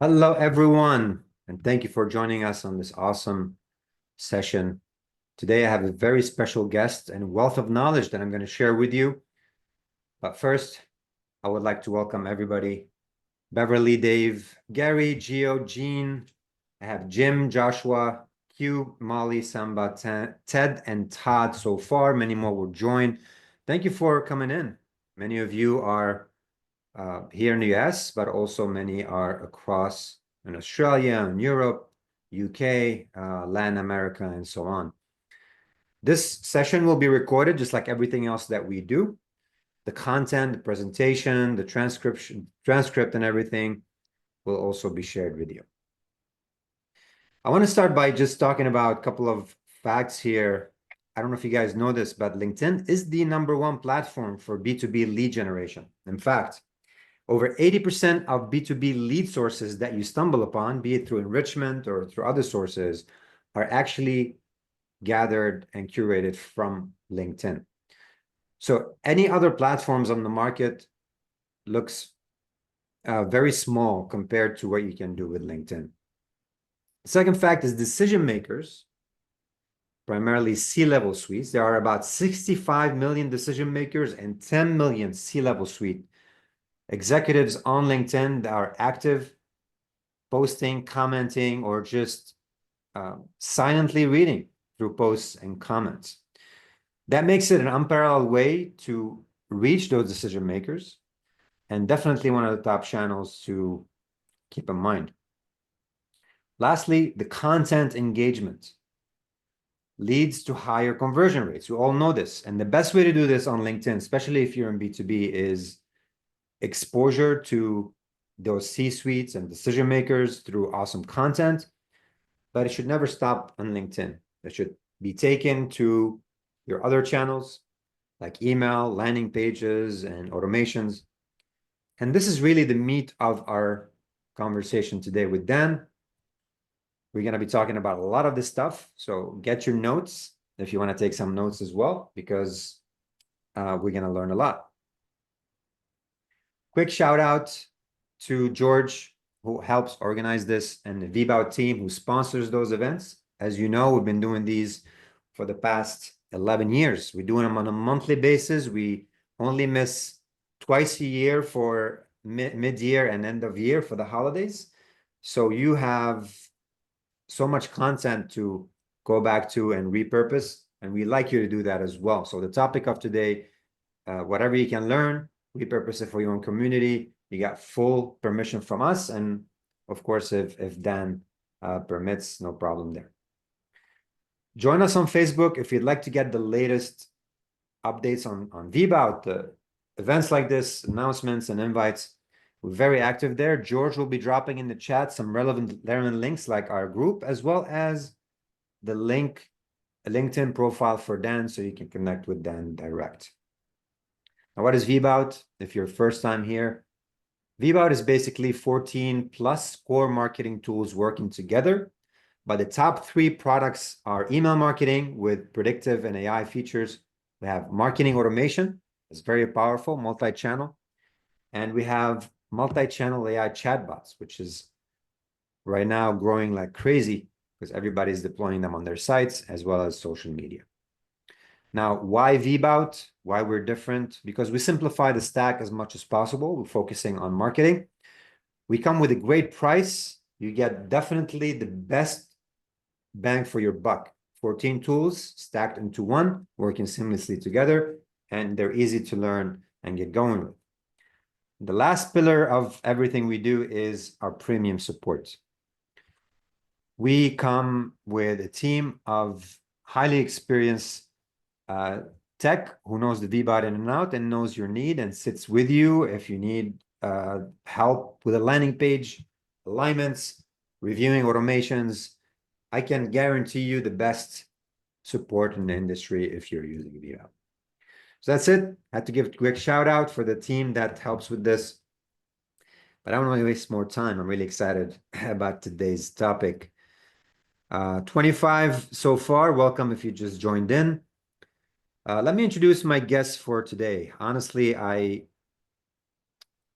Hello, everyone, and thank you for joining us on this awesome session. Today, I have a very special guest and wealth of knowledge that I'm going to share with you. But first, I would like to welcome everybody. Beverly, Dave, Gary, Gio, Jean. I have Jim, Joshua, Q, Molly, Samba, Ted, and Todd so far. Many more will join. Thank you for coming in. Many of you are here in the US, but also many are across in Australia and Europe, UK, Latin America, and so on. This session will be recorded just like everything else that we do. The content, the presentation, the transcript and everything will also be shared with you. I want to start by just talking about a couple of facts here. I don't know if you guys know this, but LinkedIn is the #1 platform for B2B lead generation. In fact, over 80% of B2B lead sources that you stumble upon, be it through enrichment or through other sources, are actually gathered and curated from LinkedIn. So any other platforms on the market looks very small compared to what you can do with LinkedIn. The second fact is decision makers, primarily C-level suites. There are about 65 million decision makers and 10 million C-level suite executives on LinkedIn that are active, posting, commenting, or just silently reading through posts and comments. That makes it an unparalleled way to reach those decision makers, and definitely one of the top channels to keep in mind. Lastly, the content engagement leads to higher conversion rates. We all know this. And the best way to do this on LinkedIn, especially if you're in B2B, is exposure to those C-suites and decision makers through awesome content. But it should never stop on LinkedIn. It should be taken to your other channels like email, landing pages, and automations. And this is really the meat of our conversation today with Dan. We're going to be talking about a lot of this stuff. So get your notes if you want to take some notes as well, because we're going to learn a lot. Quick shout out to George, who helps organize this, and the VBOUT team who sponsors those events. As you know, we've been doing these for the past 11 years. We're doing them on a monthly basis. We only miss twice a year for mid-year and end of year for the holidays. So you have so much content to go back to and repurpose, and we like you to do that as well. So the topic of today, whatever you can learn, repurpose it for your own community. You got full permission from us, and of course, if Dan permits, no problem there. Join us on Facebook if you'd like to get the latest updates on VBOUT, events like this, announcements and invites. We're very active there. George will be dropping in the chat some relevant links like our group, as well as the link, a LinkedIn profile for Dan, so you can connect with Dan direct. Now, what is VBOUT? If you're first time here, VBOUT is basically 14 plus core marketing tools working together. But the top 3 products are email marketing with predictive and AI features. We have marketing automation. It's very powerful, multi-channel. And we have multi-channel AI chatbots, which is right now growing like crazy because everybody's deploying them on their sites as well as social media. Now, why VBOUT? Why we're different? Because we simplify the stack as much as possible. We're focusing on marketing. We come with a great price. You get definitely the best bang for your buck. 14 tools stacked into one, working seamlessly together, and they're easy to learn and get going with. The last pillar of everything we do is our premium support. We come with a team of highly experienced tech who knows the VBOUT in and out and knows your need and sits with you if you need help with a landing page, alignments, reviewing automations. I can guarantee you the best support in the industry if you're using VBOUT. So that's it. I had to give a quick shout out for the team that helps with this. But I don't want to waste more time. I'm really excited about today's topic. 25 so far. Welcome if you just joined in. Let me introduce my guest for today. Honestly, I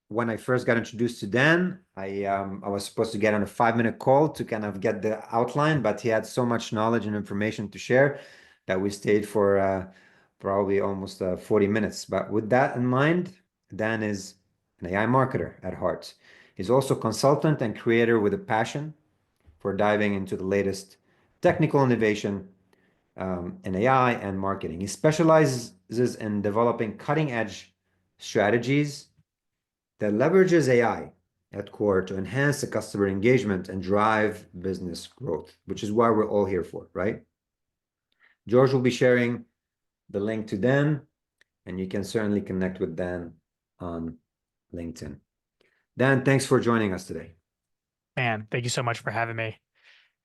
when I first got introduced to Dan, I was supposed to get on a 5-minute call to kind of get the outline, but he had so much knowledge and information to share that we stayed for probably almost 40 minutes. But with that in mind, Dan is an AI marketer at heart. He's also a consultant and creator with a passion for diving into the latest technical innovation in AI and marketing. He specializes in developing cutting edge strategies that leverages AI at core to enhance the customer engagement and drive business growth, which is why we're all here for, right? George will be sharing the link to Dan, and you can certainly connect with Dan on LinkedIn. Dan, thanks for joining us today. Man, thank you so much for having me.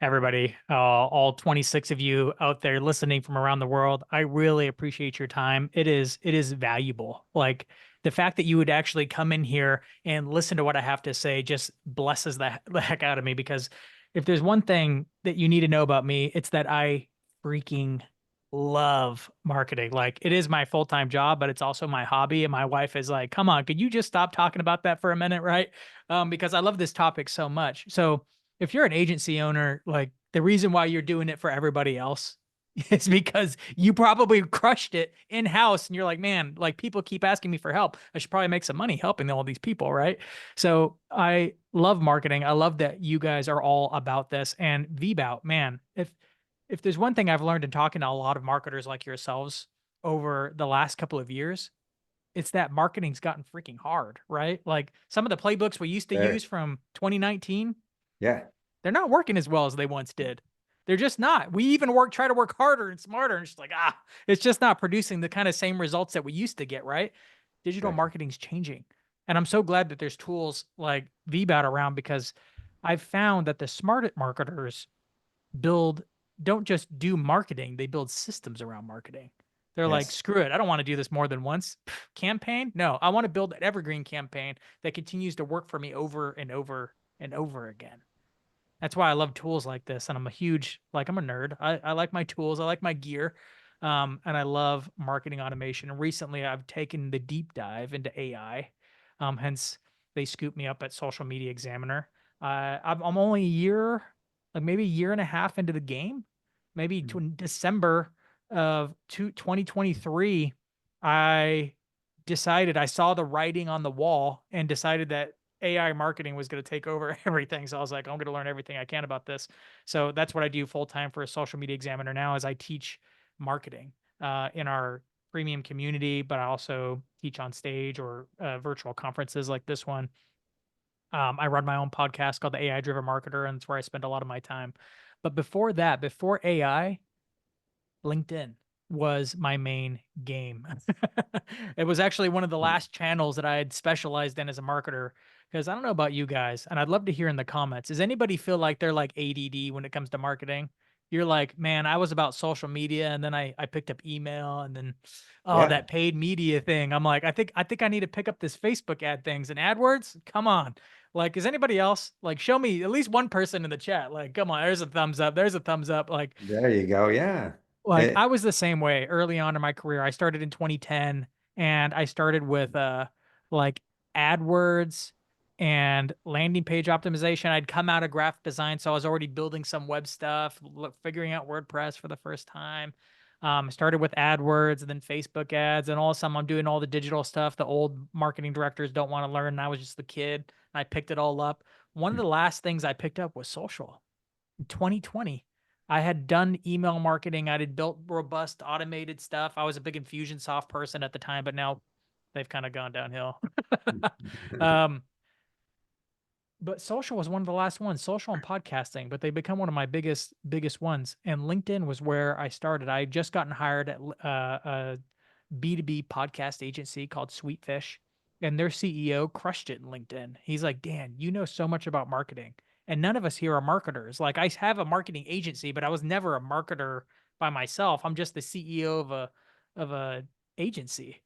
Everybody, all 26 of you out there listening from around the world, I really appreciate your time. It is valuable. Like the fact that you would actually come in here and listen to what I have to say just blesses the heck out of me, because if there's one thing that you need to know about me, it's that I freaking love marketing. Like it is my full-time job, but it's also my hobby. And my wife is like, come on, could you just stop talking about that for a minute, right? Because I love this topic so much. So if you're an agency owner, like the reason why you're doing it for everybody else is because you probably crushed it in-house and you're like, man, like people keep asking me for help. I should probably make some money helping all these people, right? So I love marketing. I love that you guys are all about this. And VBOUT, man, if there's one thing I've learned in talking to a lot of marketers like yourselves over the last couple of years, it's that marketing's gotten freaking hard, right? Like some of the playbooks we used to There. use from 2019, Yeah. they're not working as well as they once did. They're just not. We even try to work harder and smarter, and it's just like, it's just not producing the kind of same results that we used to get, right? Digital Exactly. marketing's changing. And I'm so glad that there's tools like VBOUT around, because I've found that the smart marketers don't just do marketing, they build systems around marketing. They're like, Yes. screw it, I don't want to do this more than once. Campaign? No, I want to build an evergreen campaign that continues to work for me over and over and over again. That's why I love tools like this. And I'm a huge, like, I'm a nerd. I like my tools, I like my gear. And I love marketing automation. And recently I've taken the deep dive into AI. Hence, they scooped me up at Social Media Examiner. I'm only a year, like maybe a year and a half into the game. Maybe to December of 2023, I decided, I saw the writing on the wall and decided that AI marketing was going to take over everything. So I was like, I'm going to learn everything I can about this. So that's what I do full time for a Social Media Examiner now, is I teach marketing in our premium community, but I also teach on stage or virtual conferences like this one. I run my own podcast called the AI Driven Marketer, and it's where I spend a lot of my time. But before that, before AI, LinkedIn was my main game. It was actually one of the last channels that I had specialized in as a marketer. Because I don't know about you guys, and I'd love to hear in the comments, does anybody feel like they're like ADD when it comes to marketing? You're like, man, I was about social media, and then I picked up email, and then Yeah. that paid media thing. I'm like, I think I need to pick up this Facebook ad things and AdWords. Come on. Like, is anybody else, like, show me at least one person in the chat? Like, come on, there's a thumbs up. There's a thumbs up. There you go. Yeah. Like It, I was the same way early on in my career. I started in 2010, and I started with like AdWords and landing page optimization. I'd come out of graphic design, so I was already building some web stuff, figuring out WordPress for the first time. Started with AdWords and then Facebook ads, and all of a sudden I'm doing all the digital stuff the old marketing directors don't want to learn. And I was just the kid, and I picked it all up. One of the last things I picked up was social. In 2020, I had done email marketing. I had built robust automated stuff. I was a big Infusionsoft person at the time, but now they've kind of gone downhill. um, but social was one of the last ones, social and podcasting, but they become one of my biggest ones. And LinkedIn was where I started. I had just gotten hired at a B2B podcast agency called Sweetfish, and their CEO crushed it in LinkedIn. He's like, Dan, you know so much about marketing, and none of us here are marketers. Like, I have a marketing agency, but I was never a marketer by myself. I'm just the CEO of a agency.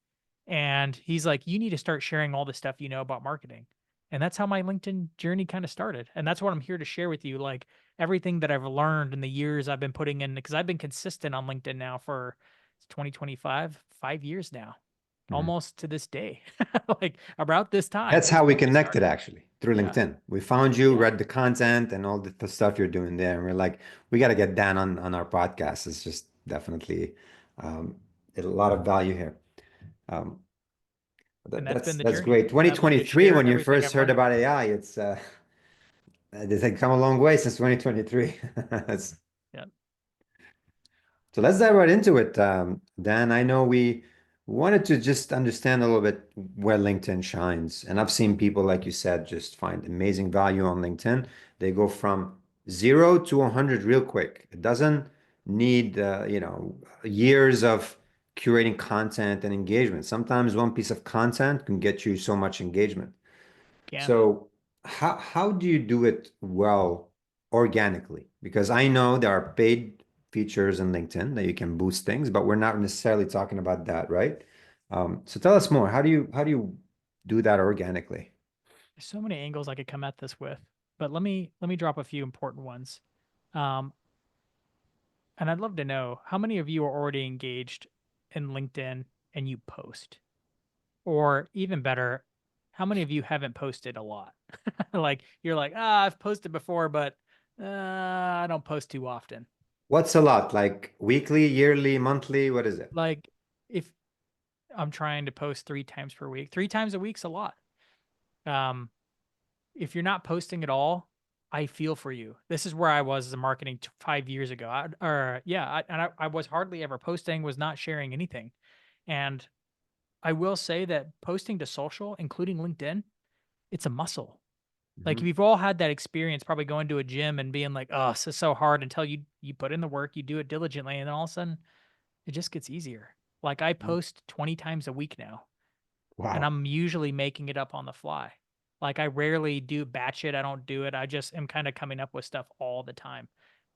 And he's like, you need to start sharing all the stuff you know about marketing. And that's how my LinkedIn journey kind of started. And that's what I'm here to share with you. Like everything that I've learned in the years I've been putting in, because I've been consistent on LinkedIn now for 2025, 5 years now. almost to this day, like about this time That's is how we when we connected, started. actually, through Yeah. LinkedIn. We found you, Yeah. read the content and all the stuff you're doing there, and we're like, we got to get Dan on our podcast. It's just definitely um, a lot of value here. Um, And that's been the that's journey. great. And I'd love to 2023, share when you everything first I've heard learned. about AI, it's come a long way since 2023. That's Yeah. So let's dive right into it. Dan, I know we wanted to just understand a little bit where LinkedIn shines. And I've seen people, like you said, just find amazing value on LinkedIn. They go from 0 to 100 real quick. It doesn't need, years of curating content and engagement. Sometimes one piece of content can get you so much engagement. Can. So how do you do it well organically? Because I know there are paid features in LinkedIn that you can boost things, but we're not necessarily talking about that, right? So tell us more. How do you do that organically? There's so many angles I could come at this with, but let me drop a few important ones. Um, and I'd love to know how many of you are already engaged in LinkedIn and you post, or even better, how many of you haven't posted a lot? Like you're like, I've posted before, but I don't post too often. What's a lot? Like weekly, yearly, monthly? What is it? Like if I'm trying to post 3 times per week, 3 times a week's a lot. Um, if you're not posting at all, I feel for you. This is where I was as a marketing 5 years ago. I was hardly ever posting, was not sharing anything. And I will say that posting to social, including LinkedIn, it's a muscle. Like Mhm. we've all had that experience, probably going to a gym and being like, "Oh, this is so hard," until you put in the work, you do it diligently, and then all of a sudden it just gets easier. Like I post 20 times a week now, and Wow. I'm usually making it up on the fly. Like I rarely do batch it. I don't do it. I just am kind of coming up with stuff all the time.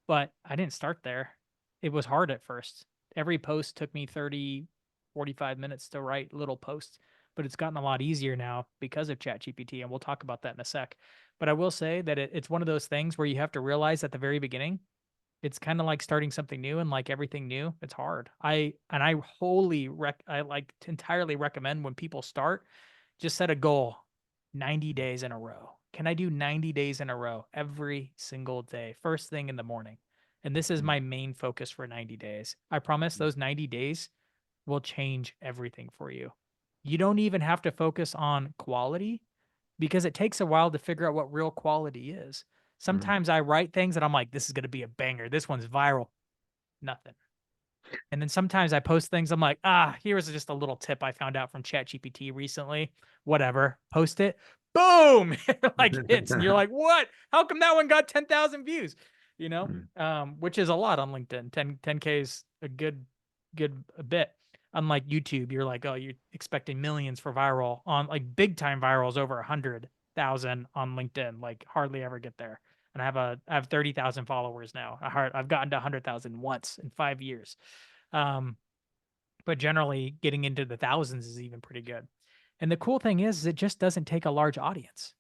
But I didn't start there. It was hard at first. Every post took me 30, 45 minutes to write little posts, but it's gotten a lot easier now because of ChatGPT, and we'll talk about that in a sec. But I will say that it's one of those things where you have to realize at the very beginning, it's kind of like starting something new, and like everything new, it's hard. I entirely recommend when people start, just set a goal, 90 days in a row. Can I do 90 days in a row every single day, first thing in the morning? And this is my main focus for 90 days. I promise those 90 days will change everything for you. You don't even have to focus on quality because it takes a while to figure out what real quality is. Mhm. Sometimes I write things and I'm like, this is going to be a banger. This one's viral. Nothing. And then sometimes I post things, I'm like, here's just a little tip I found out from ChatGPT recently. Whatever. Post it. Boom. It like hits. And you're like, what? How come that one got 10,000 views? Which is a lot on LinkedIn. 10K is a good a bit. Unlike YouTube, you're like, oh, you're expecting millions for viral. On like big time virals over 100,000 on LinkedIn, like hardly ever get there. And I have 30,000 followers now. I've gotten to 100,000 once in 5 years. Um, but generally getting into the thousands is even pretty good. And the cool thing is it just doesn't take a large audience.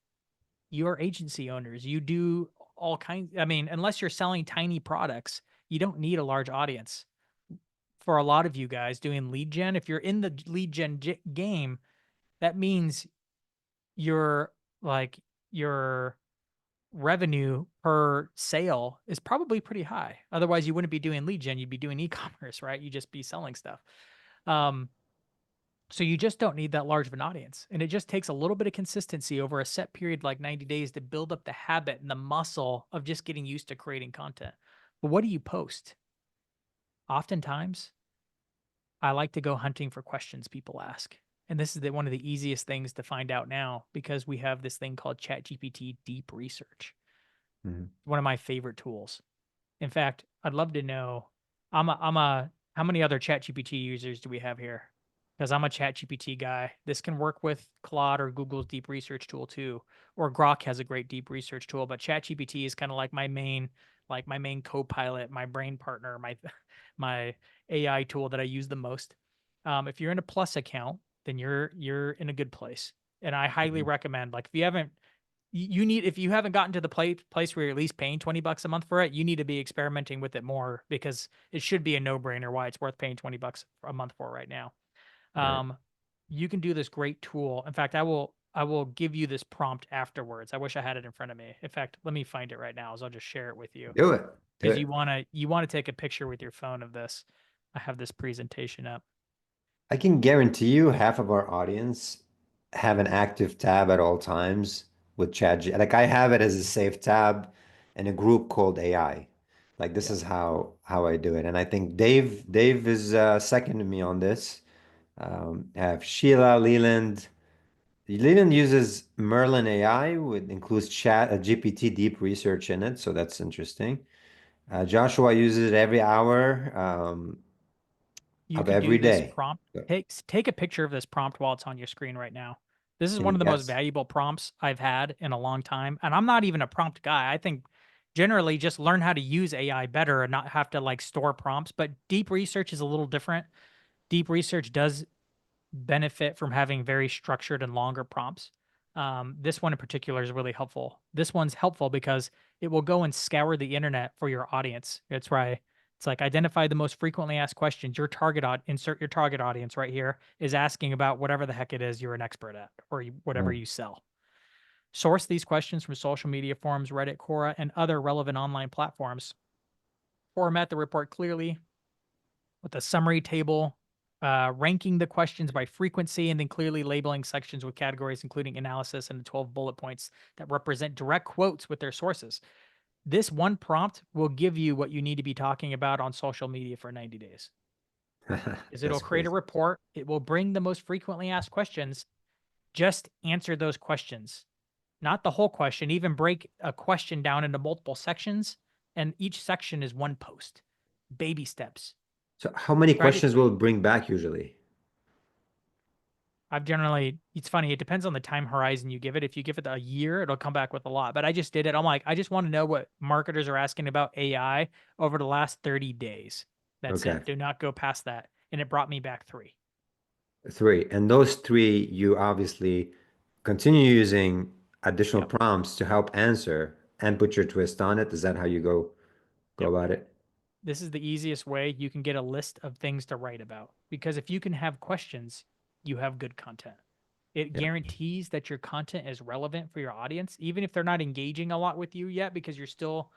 You're agency owners. You do all kinds. I mean, unless you're selling tiny products, you don't need a large audience. For a lot of you guys doing lead gen, if you're in the lead gen game, that means your like your revenue per sale is probably pretty high. Otherwise, you wouldn't be doing lead gen. You'd be doing e-commerce, right? You'd just be selling stuff. Um, So you just don't need that large of an audience. And it just takes a little bit of consistency over a set period like 90 days to build up the habit and the muscle of just getting used to creating content. But what do you post? Oftentimes, I like to go hunting for questions people ask. And this is one of the easiest things to find out now because we have this thing called ChatGPT Deep Research. Mhm. One of my favorite tools. In fact, I'd love to know. How many other ChatGPT users do we have here? Because I'm a ChatGPT guy. This can work with Claude or Google's deep research tool too, or Grok has a great deep research tool. But ChatGPT is kind of like my main co-pilot, my brain partner, my my AI tool that I use the most. If you're in a Plus account, then you're in a good place, and I highly Mhm. recommend. Like if you haven't you need if you haven't gotten to the place where you're at least paying $20 a month for it, you need to be experimenting with it more because it should be a no-brainer why it's worth paying $20 a month for right now. Right. Um, you can do this great tool. In fact, I will give you this prompt afterwards. I wish I had it in front of me. In fact, let me find it right now, so I'll just share it with you. Do it. Do Because it. you wanna take a picture with your phone of this. I have this presentation up. I can guarantee you half of our audience have an active tab at all times with ChatGPT. Like I have it as a safe tab in a group called AI. Like this Yep. is how I do it. And I think Dave is second to me on this. I have Sheila Leland. Leland uses Merlin AI, which includes chat GPT deep research in it, so that's interesting. Joshua uses it every hour You of could every do this day. prompt. So, Take a picture of this prompt while it's on your screen right now. This is one and of the most yes. valuable prompts I've had in a long time. And I'm not even a prompt guy. I think generally just learn how to use AI better and not have to like store prompts. But deep research is a little different. Deep research does benefit from having very structured and longer prompts. This one in particular is really helpful. This one's helpful because it will go and scour the internet for your audience. It's right. It's like identify the most frequently asked questions. Your insert your target audience right here is asking about whatever the heck it is you're an expert at or whatever Mm. you sell. Source these questions from social media forums, Reddit, Quora, and other relevant online platforms. Format the report clearly with a summary table, ranking the questions by frequency, and then clearly labeling sections with categories, including analysis and the 12 bullet points that represent direct quotes with their sources. This one prompt will give you what you need to be talking about on social media for 90 days. Is it'll That's create a crazy. report. It will bring the most frequently asked questions. Just answer those questions, not the whole question. Even break a question down into multiple sections, and each section is one post. Baby steps. So how many Try to questions will it bring back usually? I've generally, it's funny, it depends on the time horizon you give it. If you give it a year, it'll come back with a lot. But I just did it. I'm like, I just want to know what marketers are asking about AI over the last 30 days. That's Okay. it. Do not go past that. And it brought me back 3. Three. And those three, you obviously continue using additional Yep. prompts to help answer and put your twist on it. Is that how you go Yep. about it? This is the easiest way you can get a list of things to write about. Because if you can have questions, you have good content. It Yeah. guarantees that your content is relevant for your audience, even if they're not engaging a lot with you yet, because you're still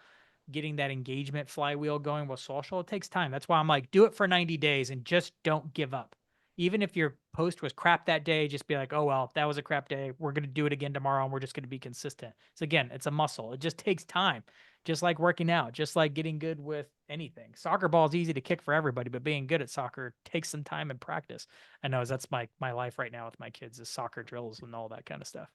getting that engagement flywheel going with social. It takes time. That's why I'm like, do it for 90 days and just don't give up. Even if your post was crap that day, just be like, oh, well, that was a crap day. We're going to do it again tomorrow and we're just going to be consistent. So, again, it's a muscle. It just takes time, just like working out, just like getting good with anything. Soccer ball is easy to kick for everybody, but being good at soccer takes some time and practice. I know that's my life right now with my kids is soccer drills and all that kind of stuff.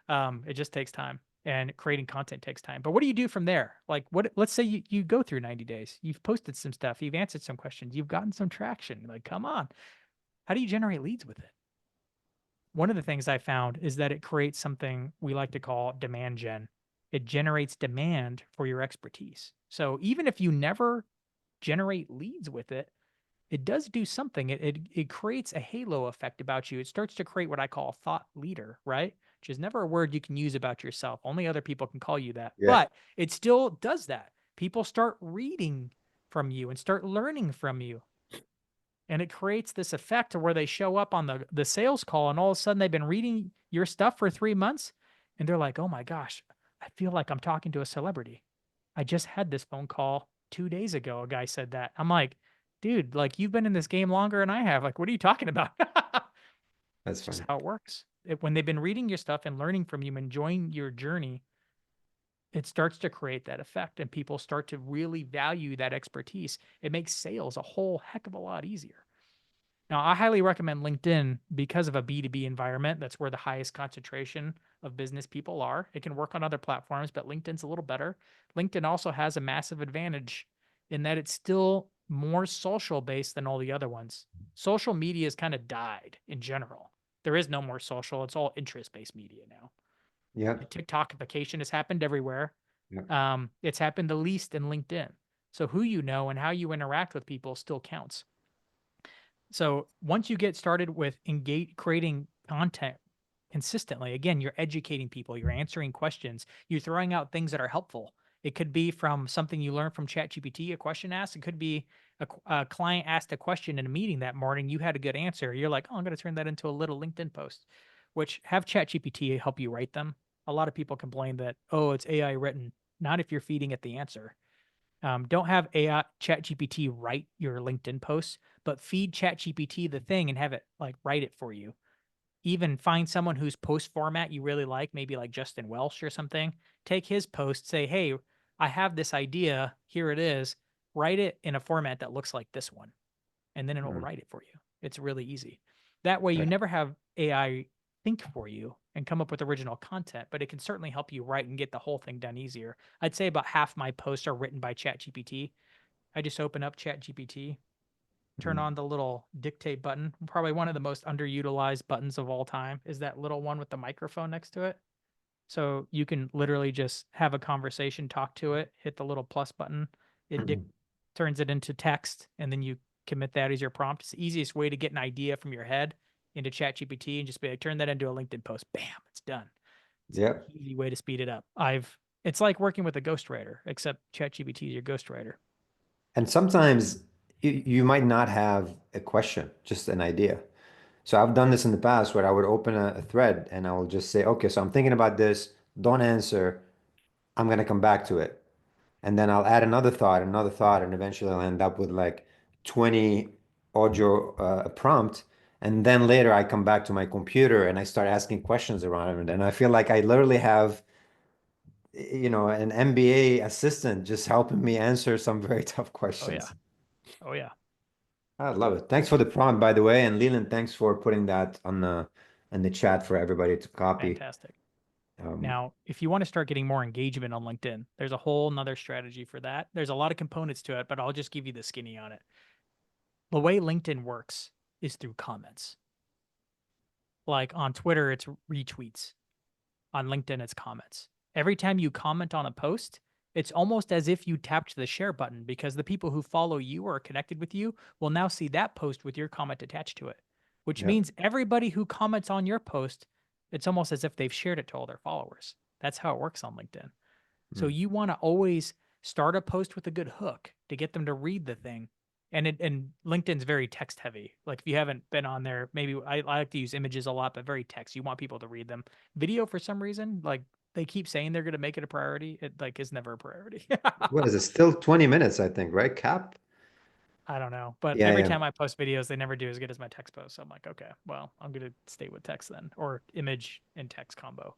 It just takes time and creating content takes time. But what do you do from there? Like let's say you go through 90 days, you've posted some stuff, you've answered some questions, you've gotten some traction. Like, come on. How do you generate leads with it? One of the things I found is that it creates something we like to call demand gen. It generates demand for your expertise. So even if you never generate leads with it, it does do something. It creates a halo effect about you. It starts to create what I call a thought leader, right? Which is never a word you can use about yourself. Only other people can call you that. Yeah. But it still does that. People start reading from you and start learning from you. And it creates this effect where they show up on the sales call and all of a sudden they've been reading your stuff for 3 months and they're like, oh my gosh, I feel like I'm talking to a celebrity. I just had this phone call 2 days ago. A guy said that. I'm like, dude, like you've been in this game longer than I have. Like, what are you talking about? That's It's just funny. how it works. When they've been reading your stuff and learning from you, enjoying your journey, it starts to create that effect and people start to really value that expertise. It makes sales a whole heck of a lot easier. Now, I highly recommend LinkedIn because of a B2B environment. That's where the highest concentration of business people are. It can work on other platforms, but LinkedIn's a little better. LinkedIn also has a massive advantage in that it's still more social based than all the other ones. Social media has kind of died in general. There is no more social. It's all interest based media now. The Yep. TikTokification has happened everywhere. Yep. It's happened the least in LinkedIn. So who you know and how you interact with people still counts. So once you get started with creating content consistently, again, you're educating people, you're answering questions, you're throwing out things that are helpful. It could be from something you learned from ChatGPT, a question asked. It could be a client asked a question in a meeting that morning, you had a good answer. You're like, oh, I'm going to turn that into a little LinkedIn post, which have ChatGPT help you write them. A lot of people complain that, oh, it's AI written. Not if you're feeding it the answer. Don't have AI ChatGPT write your LinkedIn posts, but feed ChatGPT the thing and have it like write it for you. Even find someone whose post format you really like, maybe like Justin Welsh or something. Take his post, say, hey, I have this idea. Here it is. Write it in a format that looks like this one, and then it'll Mm. write it for you. It's really easy. That way, you never have AI think for you and come up with original content, but it can certainly help you write and get the whole thing done easier. I'd say about half my posts are written by ChatGPT. I just open up ChatGPT, turn Mm. on the little dictate button. Probably one of the most underutilized buttons of all time is that little one with the microphone next to it. So you can literally just have a conversation, talk to it, hit the little plus button. It Mm. turns it into text, and then you commit that as your prompt. It's the easiest way to get an idea from your head into ChatGPT and just be like, turn that into a LinkedIn post. Bam, it's done. It's an Yep. easy way to speed it up. It's like working with a ghostwriter, except ChatGPT is your ghostwriter. And sometimes you might not have a question, just an idea. So I've done this in the past where I would open a thread and I will just say, okay, so I'm thinking about this. Don't answer. I'm going to come back to it. And then I'll add another thought, and eventually I'll end up with like 20 audio prompt. And then later I come back to my computer and I start asking questions around it. And I feel like I literally have, an MBA assistant just helping me answer some very tough Oh yeah. questions. Oh yeah. I love it. Thanks for the prompt, by the way. And Leland, thanks for putting that on the in the chat for everybody to copy. Fantastic. Um, Now, if you want to start getting more engagement on LinkedIn, there's a whole nother strategy for that. There's a lot of components to it, but I'll just give you the skinny on it. The way LinkedIn works is through comments. Like on Twitter, it's retweets. On LinkedIn, it's comments. Every time you comment on a post, it's almost as if you tapped the share button because the people who follow you or are connected with you will now see that post with your comment attached to it, which yeah. means everybody who comments on your post, it's almost as if they've shared it to all their followers. That's how it works on LinkedIn. So Mm. you want to always start a post with a good hook to get them to read the thing. And LinkedIn's very text heavy. Like if you haven't been on there, maybe I like to use images a lot, but very text. You want people to read them. Video for some reason, like they keep saying they're going to make it a priority. It like is never a priority. What is it? Still 20 minutes, I think, right? Cap? I don't know, but Yeah, every yeah. time I post videos, they never do as good as my text posts. So I'm like, okay, well, I'm going to stay with text then, or image and text combo.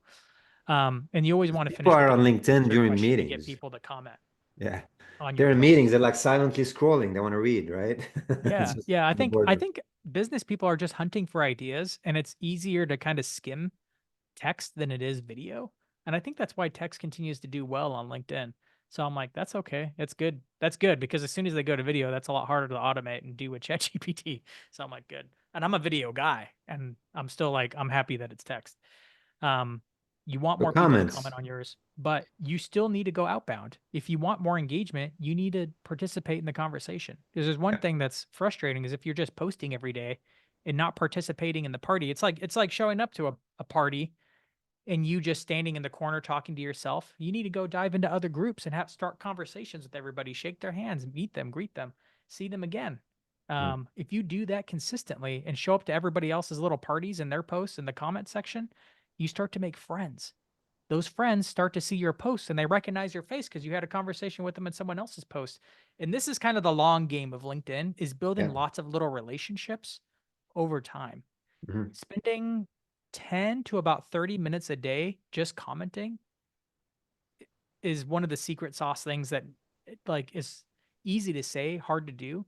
And you always want to People finish with are a on good LinkedIn answer during question to get meetings. people to comment Yeah. on your They're in post. meetings, they're like silently scrolling. They want to read, right? It's Yeah, just yeah. I in the think I boardroom. think business people are just hunting for ideas, and it's easier to kind of skim text than it is video. And I think that's why text continues to do well on LinkedIn. So I'm like, that's okay. It's good. That's good because as soon as they go to video, that's a lot harder to automate and do with ChatGPT. So I'm like, good. And I'm a video guy, and I'm still like, I'm happy that it's text. Um, you want So more people to comments. comment on yours, but you still need to go outbound. If you want more engagement, you need to participate in the conversation. Because there's one Yeah. thing that's frustrating is if you're just posting every day and not participating in the party, it's like showing up to a party and you just standing in the corner talking to yourself. You need to go dive into other groups and have start conversations with everybody, shake their hands, meet them, greet them, see them again. Mm. If you do that consistently and show up to everybody else's little parties and their posts in the comment section, you start to make friends. Those friends start to see your posts and they recognize your face because you had a conversation with them in someone else's post. And this is kind of the long game of LinkedIn is building Yeah. lots of little relationships over time. Mhm. Spending 10 to about 30 minutes a day just commenting is one of the secret sauce things that like is easy to say, hard to do.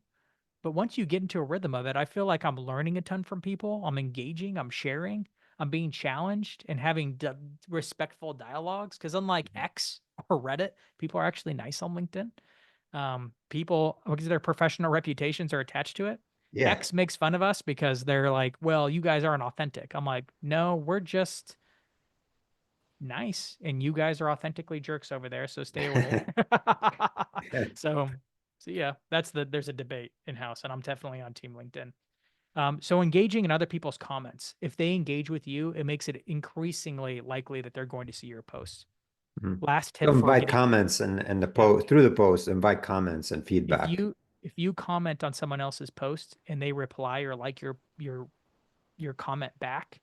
But once you get into a rhythm of it, I feel like I'm learning a ton from people. I'm engaging, I'm sharing, I'm being challenged and having respectful dialogues. Because unlike X or Reddit, people are actually nice on LinkedIn. People, because their professional reputations are attached to it. Yeah. X makes fun of us because they're like, well, you guys aren't authentic. I'm like, no, we're just nice and you guys are authentically jerks over there, so stay away. so so yeah, there's a debate in house and I'm definitely on team LinkedIn. So engaging in other people's comments, if they engage with you, it makes it increasingly likely that they're going to see your posts. Mhm. Last So tip for invite getting comments and the yeah post through the post, invite comments and if feedback. if you comment on someone else's post and they reply or like your comment back,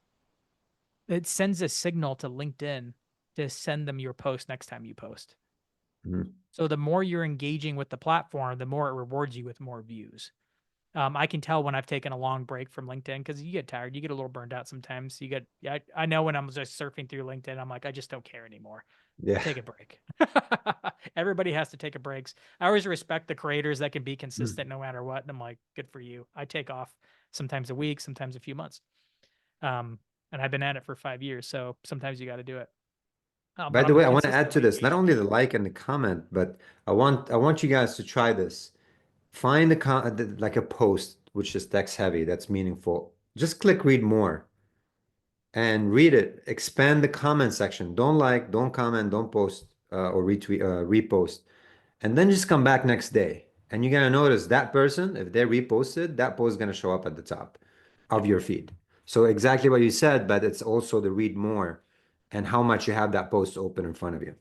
it sends a signal to LinkedIn to send them your post next time you post. Mhm. So the more you're engaging with the platform, the more it rewards you with more views. I can tell when I've taken a long break from LinkedIn because you get tired, you get a little burned out sometimes. Yeah, I know when I'm just surfing through LinkedIn, I'm like, I just don't care anymore. Yeah. Take a break. Everybody has to take a break. I always respect the creators that can be consistent no matter what. And I'm like, good for you. I take off sometimes a week, sometimes a few months. And I've been at it for 5 years, so sometimes you got to do it. By But the I'm way, I want to add to consistently this, not engaging only the people. like and the comment, but I want you guys to try this. Find like a post which is text heavy, that's meaningful. Just click read more and read it. Expand the comment section. Don't like, don't comment, don't post or retweet, repost. And then just come back next day. And you're gonna notice that person, if they reposted, that post is gonna show up at the top of Yep. your feed. So exactly what you said, but it's also the read more and how much you have that post open in front of you.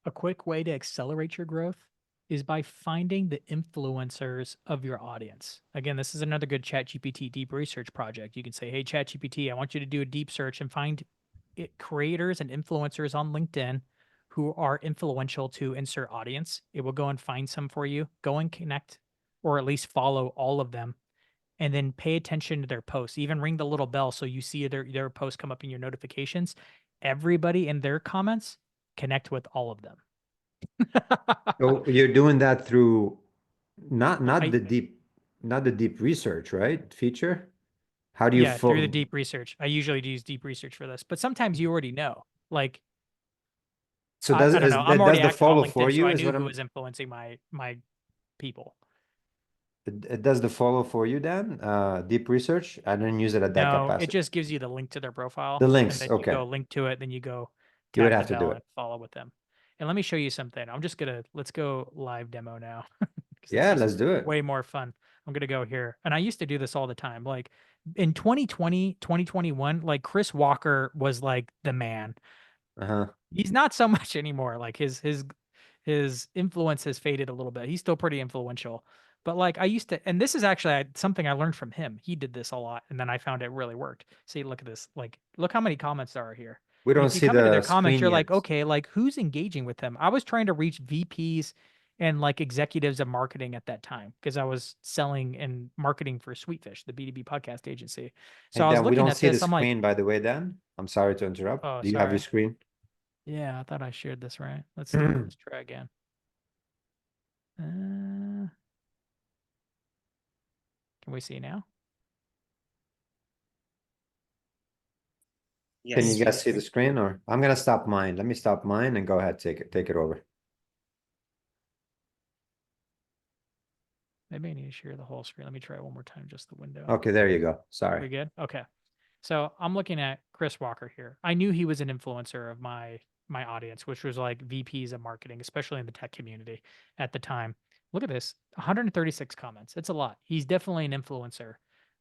A quick way to accelerate your growth is by finding the influencers of your audience. Again, this is another good ChatGPT deep research project. You can say, hey, ChatGPT, I want you to do a deep search and find creators and influencers on LinkedIn who are influential to insert audience. It will go and find some for you. Go and connect or at least follow all of them and then pay attention to their posts. Even ring the little bell so you see their posts come up in your notifications. Everybody in their comments, connect with all of them. So you're doing that through not not I the deep not the deep research, right? Feature? How do you Yeah, through the fo deep research. I usually use deep research for this, but sometimes you already know. Like so I don't know. I'm does already the active on follow for LinkedIn, so you I is knew what who I'm was influencing my people. it does the follow for you then? Deep research? I didn't use it at that No, it capacity. just gives you the link to their The profile, and links, then you okay. go link to it, then you go You would tap the have to do bell it. and follow with them. And let me show you something. Let's go live demo now because it's Yeah, just let's do it. way more fun. I'm gonna go here. And I used to do this all the time. Like in 2020, 2021, like Chris Walker was like the man. Uh-huh. He's not so much anymore. Like his influence has faded a little bit. He's still pretty influential. But like I used to, and this is actually something I learned from him. He did this a lot, and then I found it really worked. See, look at this. Like, look how many comments there are here. We And don't if you see come into their the comments, screen you're like, yet. okay, like who's engaging with them? I was trying to reach VPs and like executives of marketing at that time because I was selling and marketing for Sweetfish, the B2B podcast agency. Hey, So I was Dan, we looking don't at see the this. I'm like, screen, by the way, Dan. I'm sorry to interrupt. oh, Do you have your sorry. screen? Yeah, I thought I shared this right. Let's try again. Can we see now? Can Can you you Yes. see the guys see the screen? screen or I'm gonna stop mine. Let me stop mine and go ahead, take it over. Maybe I need to share the whole screen. Let me try it one more time, just the window. Okay, there you go. Sorry. We good? Okay. So I'm looking at Chris Walker here. I knew he was an influencer of my audience, which was like VPs of marketing, especially in the tech community at the time. Look at this, 136 comments. It's a lot. He's definitely an influencer.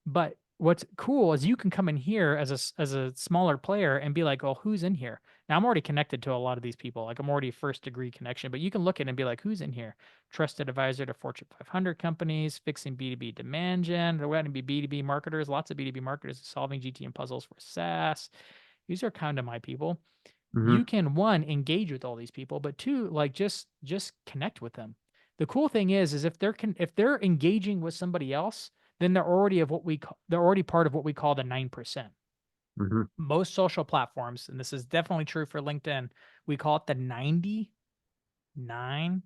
But what's cool is you can come in here as as a smaller player and be like, "Oh, who's in here?" Now I'm already connected to a lot of these people. Like I'm already first degree connection, but you can look at it and be like, "Who's in here?" Trusted advisor to Fortune 500 companies, fixing B2B demand gen. They're going to be B2B marketers. Lots of B2B marketers solving GTM puzzles for SaaS. These are kind of my people. Hmm. You can one engage with all these people, but two, like just connect with them. The cool thing is if they're engaging with somebody else, then they're already part of what we call the 9%. Hmm. Most social platforms, and this is definitely true for LinkedIn, we call it the 99-1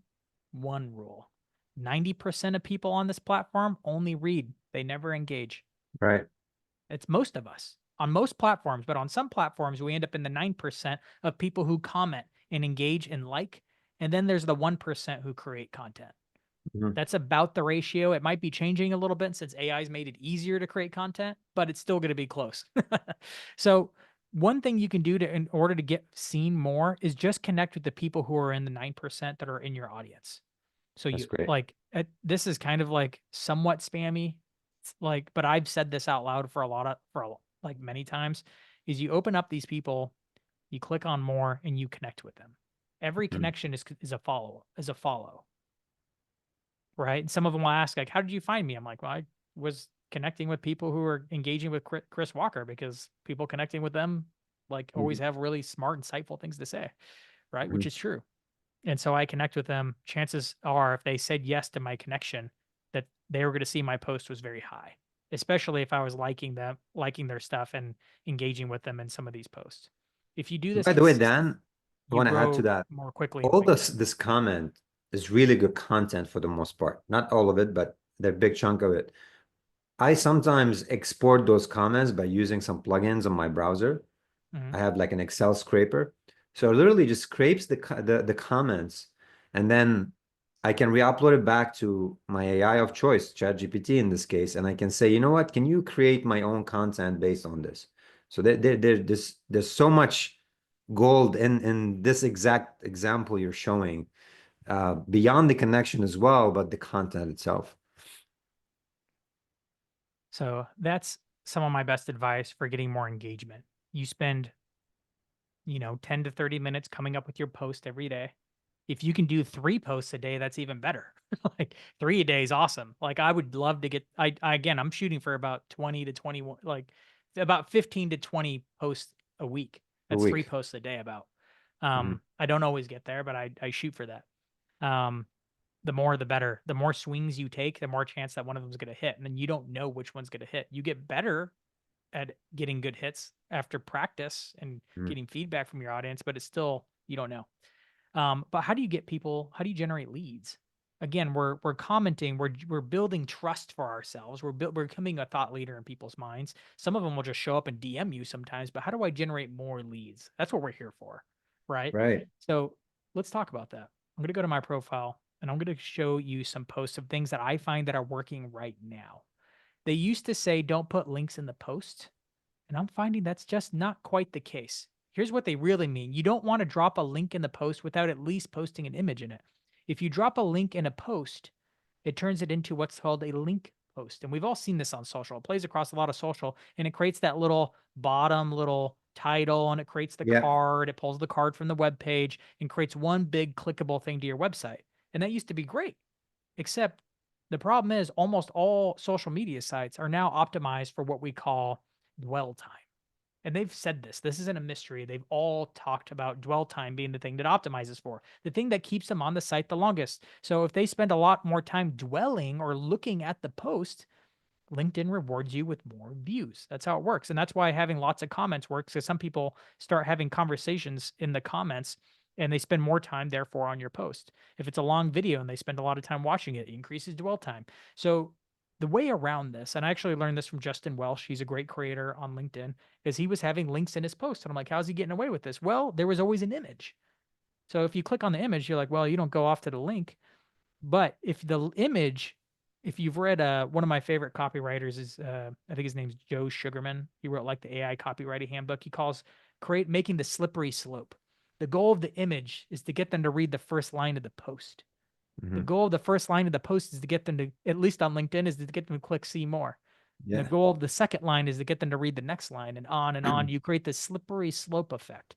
rule. 90% of people on this platform only read, they never engage. Right. It's most of us on most platforms, but on some platforms, we end up in the 9% of people who comment and engage and like. And then there's the 1% who create content. Mhm. That's about the ratio. It might be changing a little bit since AI's made it easier to create content, but it's still going to be close. So one thing you can do in order to get seen more is just connect with the people who are in the 9% that are in your audience. So That's you great. like this is kind of like somewhat spammy. It's like, but I've said this out loud like many times is you open up these people, you click on more and you connect with them. Every Mhm. connection is a follow. right? And some of them will ask, like, how did you find me? I'm like, well, I was connecting with people who are engaging with Chris Walker, because people connecting with them like always Mhm. have really smart, insightful things to say, right? Which Mhm. is true. And so I connect with them. Chances are, if they said yes to my connection, that they were going to see my post was very high, especially if I was liking them, liking their stuff and engaging with them in some of these posts. If you do this By the way, consistent, Dan, I you want to add to grow that. more quickly in All LinkedIn. this comment is really good content for the most part. Not all of it, but the big chunk of it. I sometimes export those comments by using some plugins on my browser. Mhm. I have like an Excel scraper. So it literally just scrapes the comments, and then I can re-upload it back to my AI of choice, ChatGPT in this case, and I can say, you know what, can you create my own content based on this? So there's so much gold in this exact example you're showing, beyond the connection as well, but the content itself. So that's some of my best advice for getting more engagement. You spend, 10 to 30 minutes coming up with your post every day. If you can do 3 posts a day, that's even better. Like 3 a day is awesome. Like I would love to get again, I'm shooting for about 20 to 21, like about 15 to 20 posts a week. A That's 3 week. posts a day about. Mhm. I don't always get there, but I shoot for that. Um, the more the better. The more swings you take, the more chance that one of them's going to hit, and then you don't know which one's going to hit. You get better at getting good hits after practice and Mhm. getting feedback from your audience, but it's still, you don't know. But how do you get people? How do you generate leads? Again, we're commenting, we're building trust for ourselves. We're becoming a thought leader in people's minds. Some of them will just show up and DM you sometimes. But how do I generate more leads? That's what we're here for, right? Right. So let's talk about that. I'm gonna go to my profile and I'm gonna show you some posts of things that I find that are working right now. They used to say don't put links in the post, and I'm finding that's just not quite the case. Here's what they really mean. You don't want to drop a link in the post without at least posting an image in it. If you drop a link in a post, it turns it into what's called a link post. And we've all seen this on social. It plays across a lot of social, and it creates that little bottom little title, and it creates the Yeah. card. It pulls the card from the web page and creates one big clickable thing to your website. And that used to be great, except the problem is almost all social media sites are now optimized for what we call dwell time. And they've said this. This isn't a mystery. They've all talked about dwell time being the thing that optimizes for, the thing that keeps them on the site the longest. So if they spend a lot more time dwelling or looking at the post, LinkedIn rewards you with more views. That's how it works. And that's why having lots of comments works, because some people start having conversations in the comments and they spend more time, therefore, on your post. If it's a long video and they spend a lot of time watching it, it increases dwell time. So the way around this, and I actually learned this from Justin Welsh, he's a great creator on LinkedIn, is he was having links in his post. And I'm like, how's he getting away with this? Well, there was always an image. So if you click on the image, you're like, well, you don't go off to the link. But if the image, if you've read one of my favorite copywriters is I think his name's Joe Sugarman. He wrote like the AI copywriting handbook. He calls create making the slippery slope. The goal of the image is to get them to read the first line of the post. The Mhm. goal of the first line of the post is to get them to, at least on LinkedIn, is to get them to click see more. And the Yeah. goal of the second line is to get them to read the next line, and on and on. You create this slippery slope effect.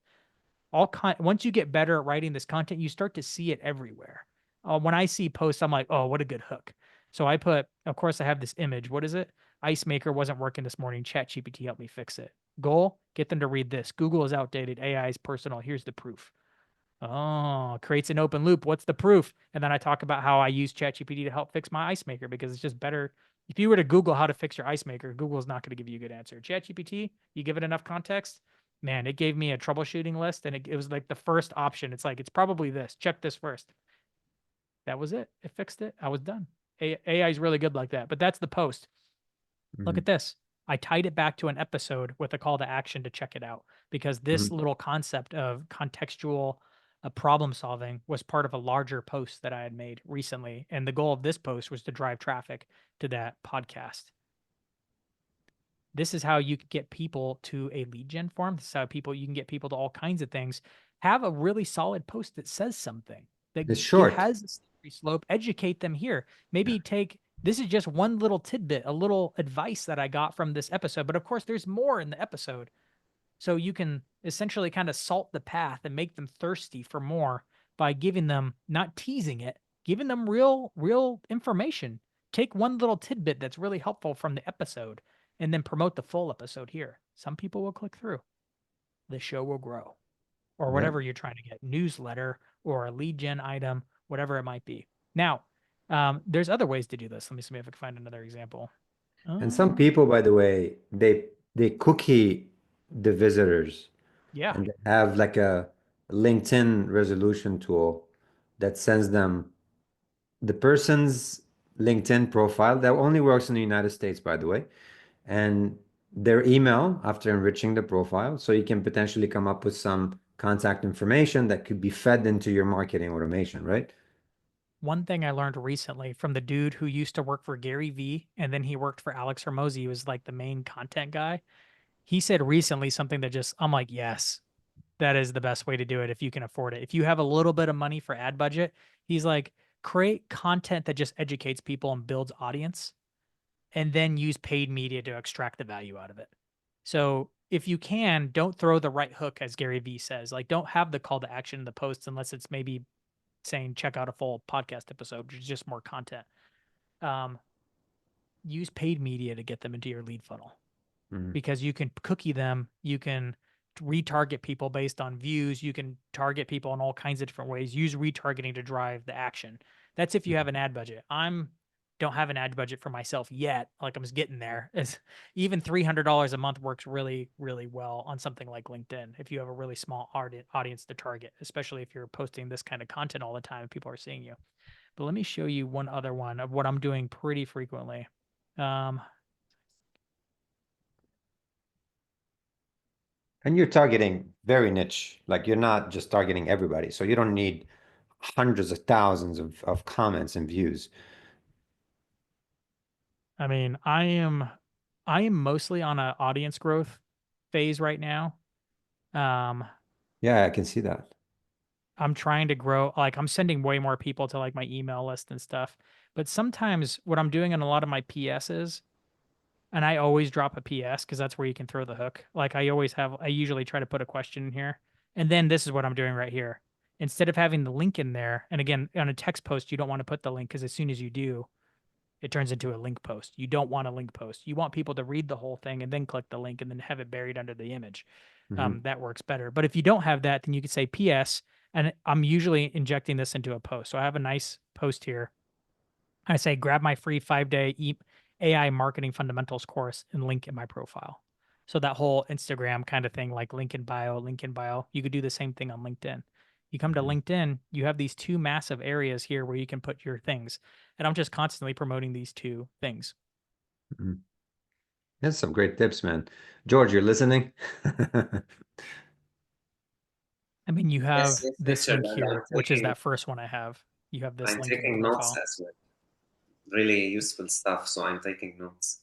Once you get better at writing this content, you start to see it everywhere. When I see posts, I'm like, oh, what a good hook. So I put, of course, I have this image. What is it? Ice maker wasn't working this morning. ChatGPT helped me fix it. Goal, get them to read this. Google is outdated. AI is personal. Here's the proof. Oh, creates an open loop. What's the proof? And then I talk about how I use ChatGPT to help fix my ice maker, because it's just better. If you were to Google how to fix your ice maker, Google is not going to give you a good answer. ChatGPT, you give it enough context, man, it gave me a troubleshooting list, and it was like the first option. It's like, it's probably this. Check this first. That was it. It fixed it. I was done. AI is really good like that. But that's the post. Look Mhm. at this. I tied it back to an episode with a call to action to check it out, because this Mhm. little concept of contextual problem solving was part of a larger post that I had made recently. And the goal of this post was to drive traffic to that podcast. This is how you can get people to a lead gen form. This is how you can get people to all kinds of things. Have a really solid post that says something, that It's short. has a slippery slope. Educate them here. Yeah. Maybe this is just one little tidbit, a little advice that I got from this episode. But of course, there's more in the episode. So you can essentially kind of salt the path and make them thirsty for more by giving them, not teasing it, giving them real information. Take one little tidbit that's really helpful from the episode and then promote the full episode here. Some people will click through. The show will grow. Or Yeah. whatever you're trying to get, newsletter or a lead gen item, whatever it might be. Now, there's other ways to do this. Let me see if I can find another example. And some people, by the way, they cookie the visitors Yeah. and they have like a LinkedIn resolution tool that sends them the person's LinkedIn profile that only works in the United States, by the way, and their email after enriching the profile. So you can potentially come up with some contact information that could be fed into your marketing automation, right? One thing I learned recently from the dude who used to work for Gary Vee and then he worked for Alex Hormozi, he was like the main content guy. He said recently something that just, I'm like, yes, that is the best way to do it if you can afford it. If you have a little bit of money for ad budget, he's like, create content that just educates people and builds audience, and then use paid media to extract the value out of it. So if you can, don't throw the right hook, as Gary Vee says. Like, don't have the call to action in the posts unless it's maybe saying check out a full podcast episode, which is just more content. Use paid media to get them into your lead funnel Mhm. because you can cookie them, you can retarget people based on views, you can target people in all kinds of different ways. Use retargeting to drive the action. That's if you have an ad budget. I'm don't have an ad budget for myself yet. Like I'm just getting there. As even $300 a month works really, really well on something like LinkedIn. If you have a really small audience to target, especially if you're posting this kind of content all the time, and people are seeing you. But let me show you one other one of what I'm doing pretty frequently. Um, And you're targeting very niche, like you're not just targeting everybody. So you don't need hundreds of thousands of comments and views. I mean, I am mostly on a audience growth phase right now. Um, Yeah, I can see that. I'm trying to grow, like I'm sending way more people to like my email list and stuff. But sometimes what I'm doing in a lot of my PSs, and I always drop a PS because that's where you can throw the hook. Like I usually try to put a question in here. And then this is what I'm doing right here. Instead of having the link in there, and again, on a text post, you don't want to put the link because as soon as you do, it turns into a link post. You don't want a link post. You want people to read the whole thing and then click the link and then have it buried under the image. Mhm. That works better. But if you don't have that, then you could say PS, and I'm usually injecting this into a post. So I have a nice post here. I say, grab my free 5-day AI marketing fundamentals course and link in my profile. So that whole Instagram kind of thing, like link in bio, you could do the same thing on LinkedIn. You come to Mhm. LinkedIn, you have these two massive areas here where you can put your things. And I'm just constantly promoting these two things. Mhm. That's some great tips, man. George, you're listening? I mean, you Yes, have yes, this Richard, link and here, which is that first one I have. You have this I'm link in the taking notes profile. as well. Really useful stuff, so I'm taking notes.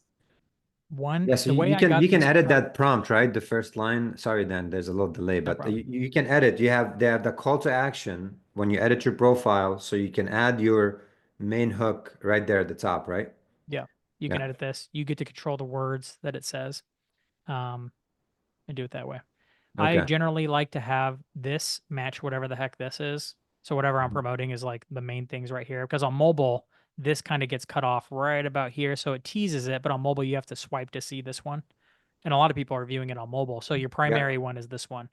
One, Yeah, so the way you I can got you can these edit prompt, that prompt, right? The first line. Sorry, Dan, there's a little delay, no but problem. you can edit. They have the call to action when you edit your profile, so you can add your main hook right there at the top, right? Yeah, you Yeah. can edit this. You get to control the words that it says. Um, and do it that way. I Okay. generally like to have this match whatever the heck this is. So whatever I'm Mhm. promoting is like the main things right here. Because on mobile, this kind of gets cut off right about here. So it teases it, but on mobile, you have to swipe to see this one. And a lot of people are viewing it on mobile. So your Yeah, primary one is this one.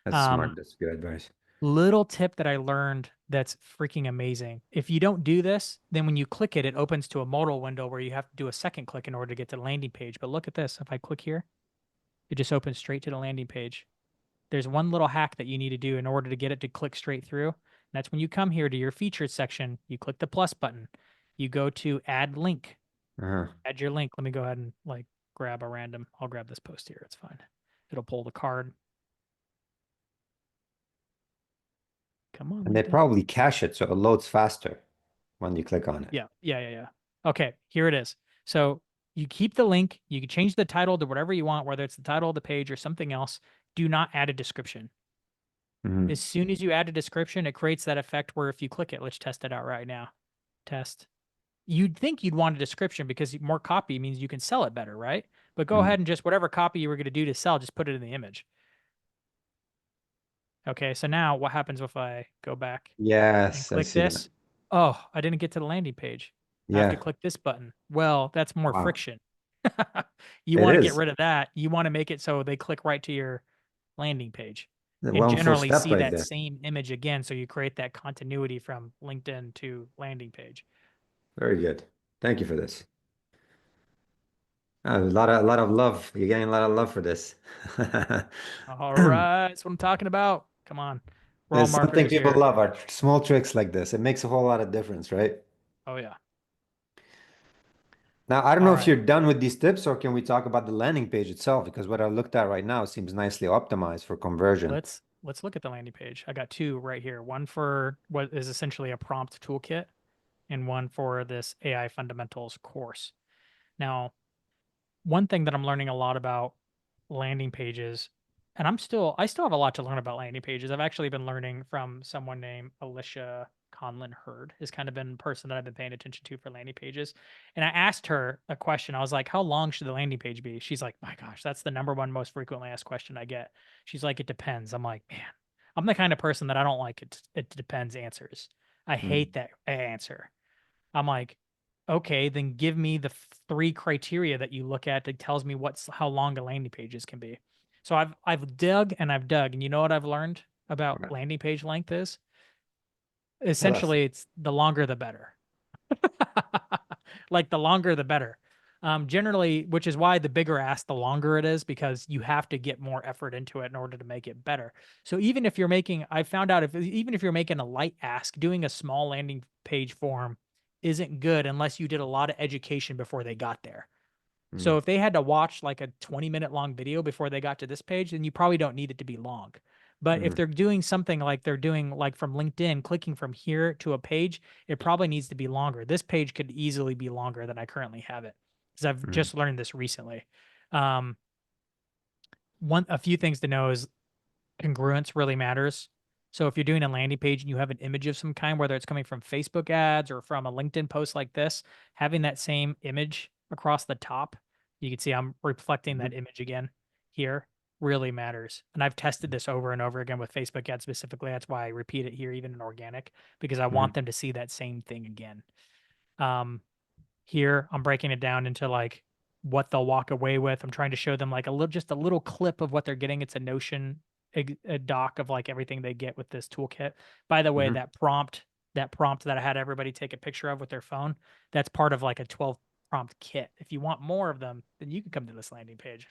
that's Um, smart. That's good advice. little tip that I learned that's freaking amazing. If you don't do this, then when you click it, it opens to a modal window where you have to do a second click in order to get to the landing page. But look at this. If I click here, it just opens straight to the landing page. There's one little hack that you need to do in order to get it to click straight through. And that's when you come here to your featured section, you click the plus button, you go to add link, Uh-huh. add your link. Let me go ahead and like grab a random, I'll grab this post here. It's fine. It'll pull the card. Come on, And they LinkedIn. probably cache it so it loads faster when you click on it. Yeah. Okay, here it is. So you keep the link. You can change the title to whatever you want, whether it's the title of the page or something else. Do not add a description. Mhm. As soon as you add a description, it creates that effect where if you click it, let's test it out right now. Test. You'd think you'd want a description because more copy means you can sell it better, right? But go Mhm. ahead and just whatever copy you were going to do to sell, just put it in the image. Okay, so now what happens if I go back and Yes, I click see that. this? Oh, I didn't get to the landing page. I have to Yeah, click this button. Well, that's more wow, friction. You it want to get is. rid of that. You want to make it so they click right to your landing page and One full generally step see right that there. same image again. So you create that continuity from LinkedIn to landing page. Very good. Thank you for this. A lot of love. You're getting a lot of love for this. All right. That's what I'm talking about. Come on. We're all There's something marketers people here. love are small tricks like this. It makes a whole lot of difference, right? Oh, yeah. Now, I don't know All if right. you're done with these tips or can we talk about the landing page itself? Because what I looked at right now seems nicely optimized for conversion. Let's look at the landing page. I got two right here. One for what is essentially a prompt toolkit and one for this AI fundamentals course. Now, one thing that I'm learning a lot about landing pages, and I still have a lot to learn about landing pages. I've actually been learning from someone named Alicia Conlin Hurd, has kind of been a person that I've been paying attention to for landing pages. And I asked her a question. I was like, how long should the landing page be? She's like, my gosh, that's the number one most frequently asked question I get. She's like, it depends. I'm like, man, I'm the kind of person that I don't like it depends answers. I Mm, hate that answer. I'm like, okay, then give me the three criteria that you look at that tells me how long a landing pages can be. So I've dug and I've dug, and you know what I've learned about right. landing page length is Tell us. essentially it's the longer the better. Like the longer the better. Generally, which is why the bigger ask, the longer it is, because you have to get more effort into it in order to make it better. So even if you're making, I found out even if you're making a light ask, doing a small landing page form isn't good unless you did a lot of education before they got there. So Mm, if they had to watch like a 20-minute long video before they got to this page, then you probably don't need it to be long. But if mm, they're doing something like they're doing like from LinkedIn, clicking from here to a page, it probably needs to be longer. This page could easily be longer than I currently have it because I've mm, just learned this recently. Um, a few things to know is congruence really matters. So if you're doing a landing page and you have an image of some kind, whether it's coming from Facebook ads or from a LinkedIn post like this, having that same image across the top, you can see I'm reflecting that mhm, image again here, really matters. And I've tested this over and over again with Facebook ads specifically. That's why I repeat it here, even in organic, because I mhm, want them to see that same thing again. Um, Here I'm breaking it down into like what they'll walk away with. I'm trying to show them like just a little clip of what they're getting. It's a Notion a doc of like everything they get with this toolkit. By the way, mhm. that prompt that I had everybody take a picture of with their phone, that's part of like a 12 prompt kit. If you want more of them, then you can come to this landing page.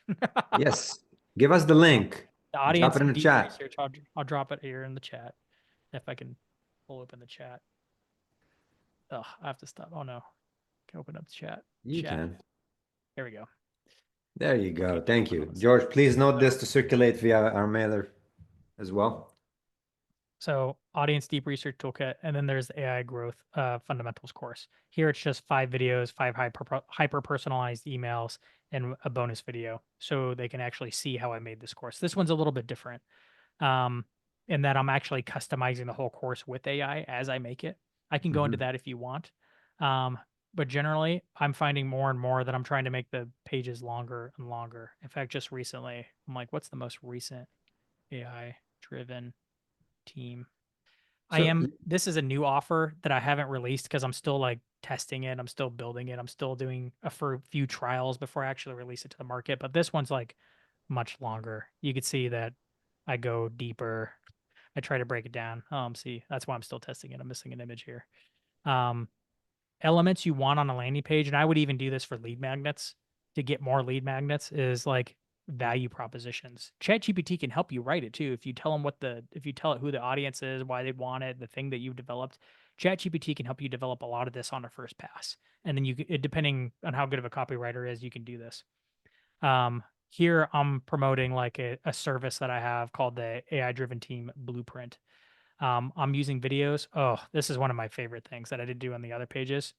Yes. Give us the So link. the Drop audience it in the deep chat. research, I'll drop it here in the chat if I can pull open the chat. Oh, I have to stop. Oh no. Can open up the chat. You can. There we go. There you Okay, go. now Thank hold you. on a second. George, please note this So, to circulate via our mailer as well. so audience deep research toolkit, and then there's the AI growth fundamentals course. Here it's just 5 videos, 5 hyper personalized emails, and a bonus video, so they can actually see how I made this course. This one's a little bit different, um, in that I'm actually customizing the whole course with AI as I make it. I can go into Mhm, that if you want, um, but generally, I'm finding more and more that I'm trying to make the pages longer and longer. In fact, just recently, I'm like, what's the most recent AI driven team? So, This is a new offer that I haven't released because I'm still like testing it. I'm still building it. I'm still doing a few trials before I actually release it to the market. But this one's like much longer. You could see that I go deeper. I try to break it down. See, that's why I'm still testing it. I'm missing an image here. Um, Elements you want on a landing page, and I would even do this for lead magnets to get more lead magnets, is like value propositions. ChatGPT can help you write it too. If you tell it who the audience is, why they want it, the thing that you've developed, ChatGPT can help you develop a lot of this on a first pass. And then depending on how good of a copywriter is, you can do this. Here I'm promoting like a service that I have called the AI driven team blueprint. I'm using videos. Oh, this is one of my favorite things that I did do on the other pages.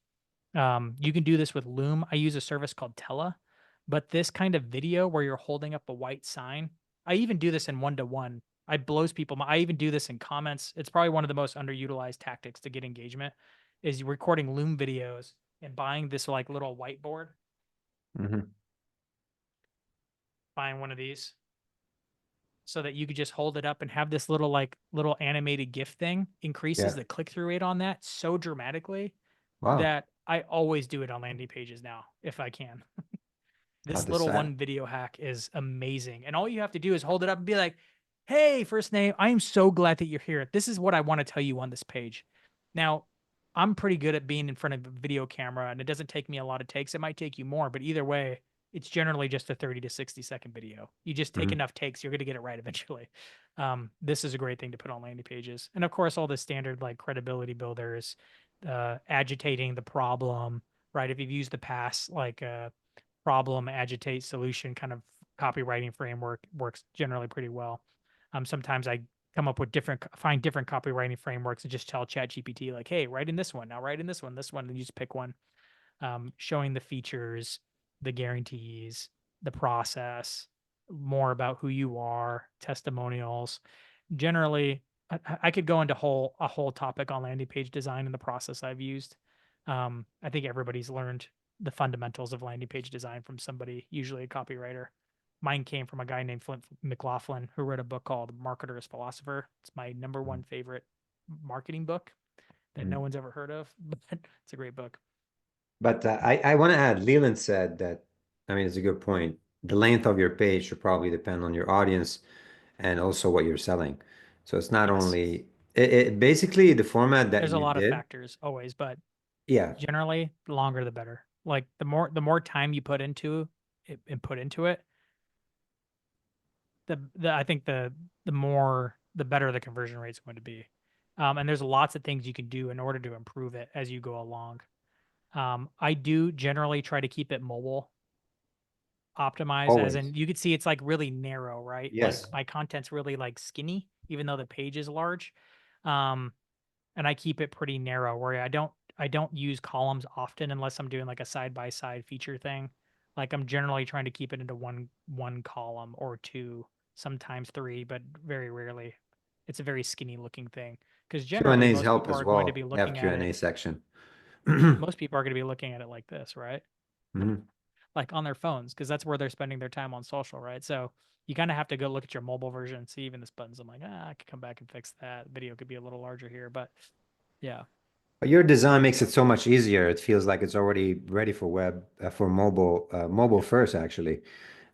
You can do this with Loom. I use a service called Tella, but this kind of video where you're holding up a white sign, I even do this in one-to-one. I blows people. I even do this in comments. It's probably one of the most underutilized tactics to get engagement is recording Loom videos and buying this like little whiteboard, mhm. buying one of these. so that you could just hold it up and have this little little animated GIF thing increases Yeah. the click-through rate on that so dramatically Wow. that I always do it on landing pages now if I can. This The little site. one video hack is amazing. And all you have to do is hold it up and be like, hey, first name, I am so glad that you're here. This is what I want to tell you on this page. Now, I'm pretty good at being in front of a video camera and it doesn't take me a lot of takes. It might take you more, but either way, it's generally just a 30 to 60-second video. You just take Mhm. enough takes, you're going to get it right eventually. This is a great thing to put on landing pages. And of course, all the standard like credibility builders, agitating the problem, right? If you've used the past, like problem, agitate, solution kind of copywriting framework works generally pretty well. Sometimes I come up with find different copywriting frameworks and just tell ChatGPT like, hey, write in this one, now write in this one, and you just pick one. Showing the features, the guarantees, the process, more about who you are, testimonials. Generally, I could go into a whole topic on landing page design and the process I've used. I think everybody's learned the fundamentals of landing page design from somebody, usually a copywriter. Mine came from a guy named Flint McLaughlin who wrote a book called Marketer's Philosopher. It's my number one favorite marketing book that no one's ever heard of, but it's a great book. But I want to add, Leland said that, I mean, it's a good point. The length of your page should probably depend on your audience and also what you're selling. So it's not Yes, only basically the format that there's a you lot of did. factors always, but Yeah, generally the longer the better. Like the more time you put into it and put into it, the I think the better the conversion rate is going to be. And there's lots of things you can do in order to improve it as you go along. I do generally try to keep it mobile optimized, as always. in you could see it's like really narrow, right? Like Yes. my content's really like skinny, even though the page is large. Um, and I keep it pretty narrow where I don't use columns often unless I'm doing like a side by side feature thing. Like I'm generally trying to keep it into one column or two, sometimes three, but very rarely. It's a very skinny looking thing because generally Q&A's most help people as are going to well. be They have looking at Q&A it. section. Most people are going to be looking at it like this, right? Mhm. Like on their phones, because that's where they're spending their time on social, right? So you kind of have to go look at your mobile version and see even this buttons. I'm like, I could come back and fix that. Video could be a little larger here, but yeah. But your design makes it so much easier. It feels like it's already ready for web, for mobile Yep. first, actually.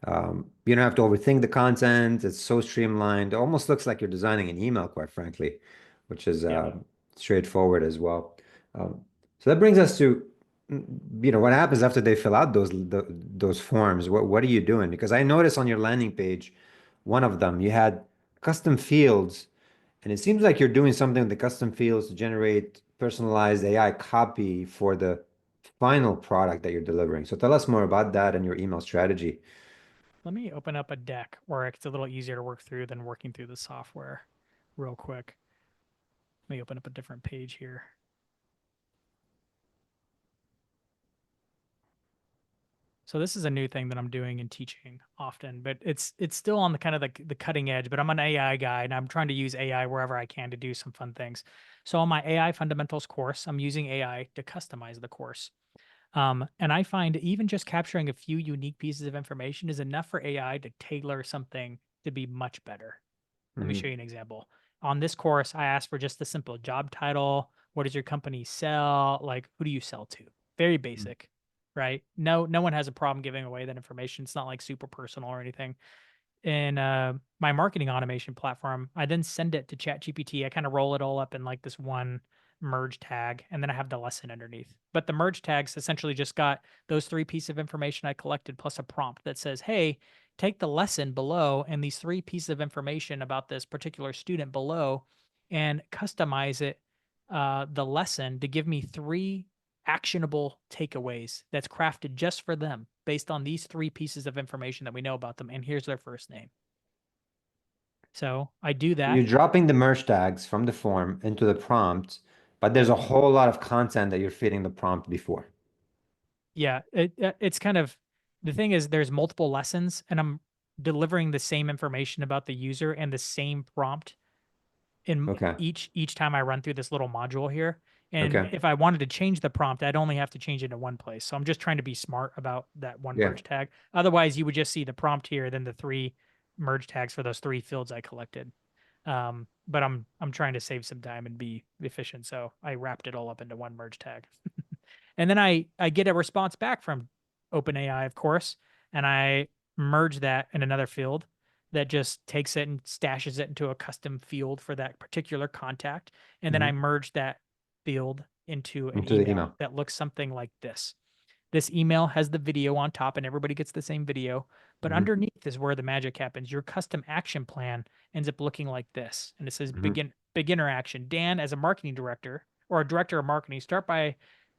You don't have to overthink the content. It's so streamlined. It almost looks like you're designing an email, quite frankly, which is Yep. straightforward as well. Um, so that brings us to, what happens after they fill out those forms? What are you doing? Because I noticed on your landing page, one of them, you had custom fields, and it seems like you're doing something with the custom fields to generate personalized AI copy for the final product that you're delivering. So tell us more about that and your email strategy. Let me open up a deck where it's a little easier to work through than working through the software real quick. Let me open up a different page here. So this is a new thing that I'm doing and teaching often, but it's still on the kind of the cutting edge, but I'm an AI guy and I'm trying to use AI wherever I can to do some fun things. So on my AI fundamentals course, I'm using AI to customize the course. And I find even just capturing a few unique pieces of information is enough for AI to tailor something to be much better. Let me Mhm. show you an example. On this course, I asked for just the simple job title. What does your company sell? Like, who do you sell to? Very basic, right? No one has a problem giving away that information. It's not like super personal or anything. In my marketing automation platform, I then send it to ChatGPT. I kind of roll it all up in like this one merge tag, and then I have the lesson underneath. But the merge tags essentially just got those three pieces of information I collected plus a prompt that says, hey, take the lesson below and these three pieces of information about this particular student below and customize it, the lesson to give me three actionable takeaways that's crafted just for them based on these three pieces of information that we know about them. And here's their first name. So I do that. You're dropping the merge tags from the form into the prompt, but there's a whole lot of content that you're feeding the prompt before. Yeah, it's kind of the thing is there's multiple lessons and I'm delivering the same information about the user and the same prompt in Okay. each time I run through this little module here. And Okay. if I wanted to change the prompt, I'd only have to change it in one place. So I'm just trying to be smart about that one Yeah. merge tag. Otherwise, you would just see the prompt here, then the three merge tags for those 3 fields I collected. But I'm trying to save some time and be efficient, so I wrapped it all up into one merge tag. And then I get a response back from OpenAI, of course, and I merge that in another field that just takes it and stashes it into a custom field for that particular contact. And then I merge that field into an Into the email email. that looks something like this. This email has the video on top and everybody gets the same video, but underneath is where the magic happens. Your custom action plan ends up looking like this. And it says beginner action. Dan, as a marketing director or a director of marketing, start by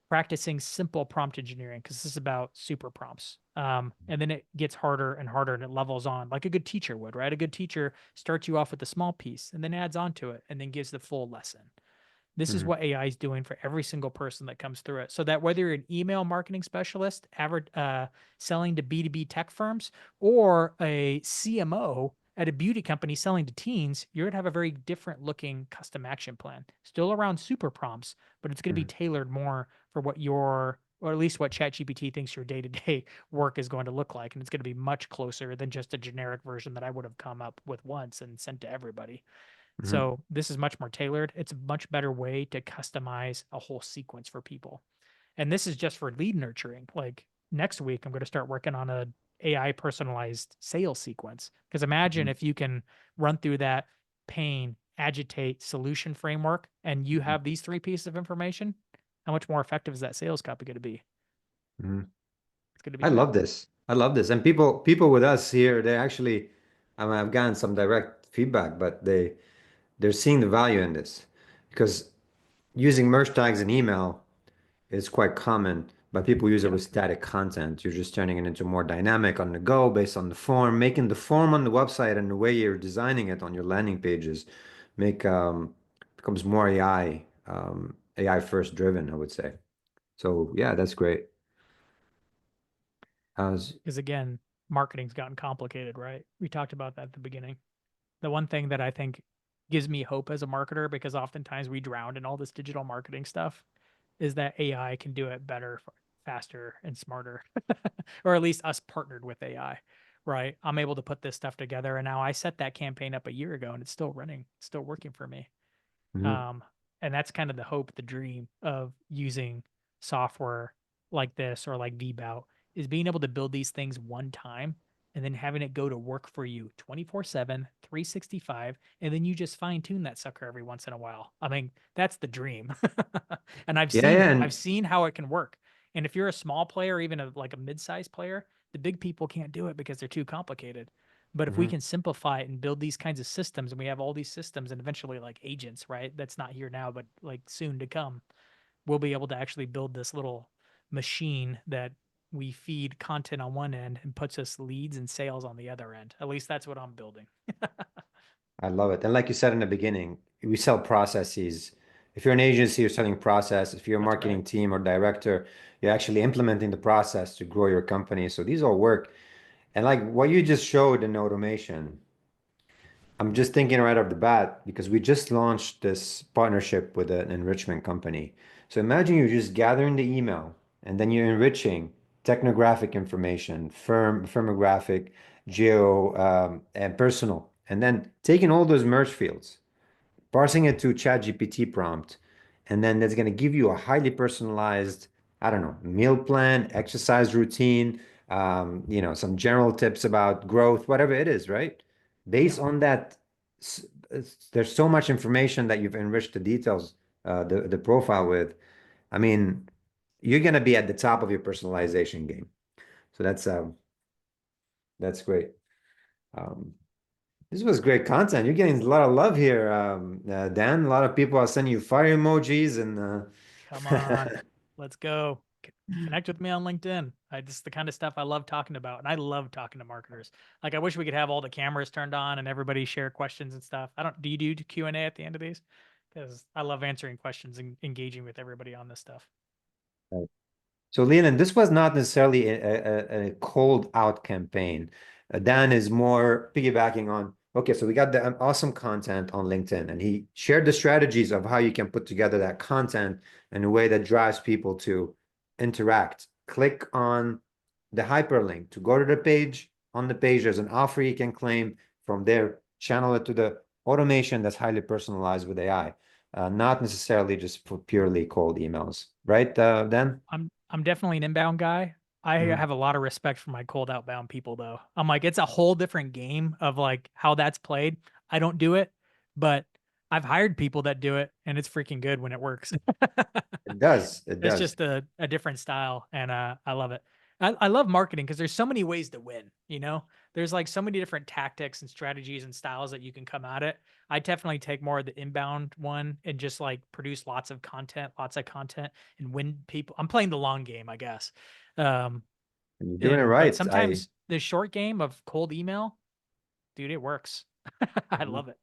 practicing simple prompt engineering, because this is about super prompts. And then it gets harder and harder and it levels on like a good teacher would, right? A good teacher starts you off with a small piece and then adds on to it and then gives the full lesson. This is what AI is doing for every single person that comes through it. So that whether you're an email marketing specialist, selling to B2B tech firms, or a CMO at a beauty company selling to teens, you're going to have a very different looking custom action plan. Still around super prompts, but it's going to be tailored more for what your, or at least what ChatGPT thinks your day-to-day work is going to look like. And it's going to be much closer than just a generic version that I would have come up with once and sent to everybody. So this is much more tailored. It's a much better way to customize a whole sequence for people. And this is just for lead nurturing. Like next week, I'm going to start working on a AI personalized sales sequence. Because imagine if you can run through that pain, agitate, solution framework, and you have these 3 pieces of information, how much more effective is that sales copy going to be? It's going to be I good. love this. I love this. And people with us here, they actually, I mean, I've gotten some direct feedback, but they're seeing the value in this because using merge tags in email is quite common, but people use it with static content. You're just turning it into more dynamic on the go based on the form, making the form on the website and the way you're designing it on your landing pages becomes more AI first driven, I would say. So yeah, that's great. Because again, marketing's gotten complicated, right? We talked about that at the beginning. The one thing that I think gives me hope as a marketer, because oftentimes we drown in all this digital marketing stuff, is that AI can do it better, faster, and smarter, or at least us partnered with AI, right? I'm able to put this stuff together, and now I set that campaign up a year ago, and it's still running, still working for me. And that's kind of the hope, the dream of using software like this or like VBOUT, is being able to build these things one time and then having it go to work for you 24/7, 365, and then you just fine tune that sucker every once in a while. I mean, that's the dream. And I've Yeah, seen yeah, it. and I've seen how it can work. And if you're a small player, even like a mid-sized player, the big people can't do it because they're too complicated. But if we can simplify it and build these kinds of systems, and we have all these systems and eventually like agents, right? That's not here now, but like soon to come, we'll be able to actually build this little machine that we feed content on one end and puts us leads and sales on the other end. At least that's what I'm building. I love it. And like you said in the beginning, we sell processes. If you're an agency, you're selling process. If you're a That's marketing right. team or director, you're actually implementing the process to grow your company. So these all work. And like what you just showed in automation, I'm just thinking right off the bat because we just launched this partnership with an enrichment company. So imagine you're just gathering the email and then you're enriching technographic information, firmographic, geo, and personal, and then taking all those merge fields, parsing it to ChatGPT prompt, and then that's going to give you a highly personalized, I don't know, meal plan, exercise routine, some general tips about growth, whatever it is, right? Based on that, there's so much information that you've enriched the details, the profile with. I mean, you're going to be at the top of your personalization game. So that's great. Um, this was great content. You're getting a lot of love here, Dan. A lot of people are sending you fire emojis and Come on, let's go. Connect with me on LinkedIn. This is the kind of stuff I love talking about, and I love talking to marketers. Like, I wish we could have all the cameras turned on and everybody share questions and stuff. I don't. Do you do Q&A at the end of these? Because I love answering questions and engaging with everybody on this stuff. So, Leland, this was not necessarily a cold out campaign. Dan is more piggybacking on, okay, so we got the awesome content on LinkedIn, and he shared the strategies of how you can put together that content in a way that drives people to interact. Click on the hyperlink to go to the page on the page, there's an offer you can claim. From there, channel it to the automation that's highly personalized with AI, not necessarily just for purely cold emails, right, Dan? I'm definitely an inbound guy. I Mhm. have a lot of respect for my cold outbound people though. I'm like, it's a whole different game of like how that's played. I don't do it, but I've hired people that do it and it's freaking good when it works. It does. It It's does. just a different style and I love it. I love marketing because there's so many ways to win, you know? There's like so many different tactics and strategies and styles that you can come at it. I definitely take more of the inbound one and just like produce lots of content and win people. I'm playing the long game, I guess. And you're doing it But right. sometimes the short game of cold email, dude, it works. I Mhm. love it.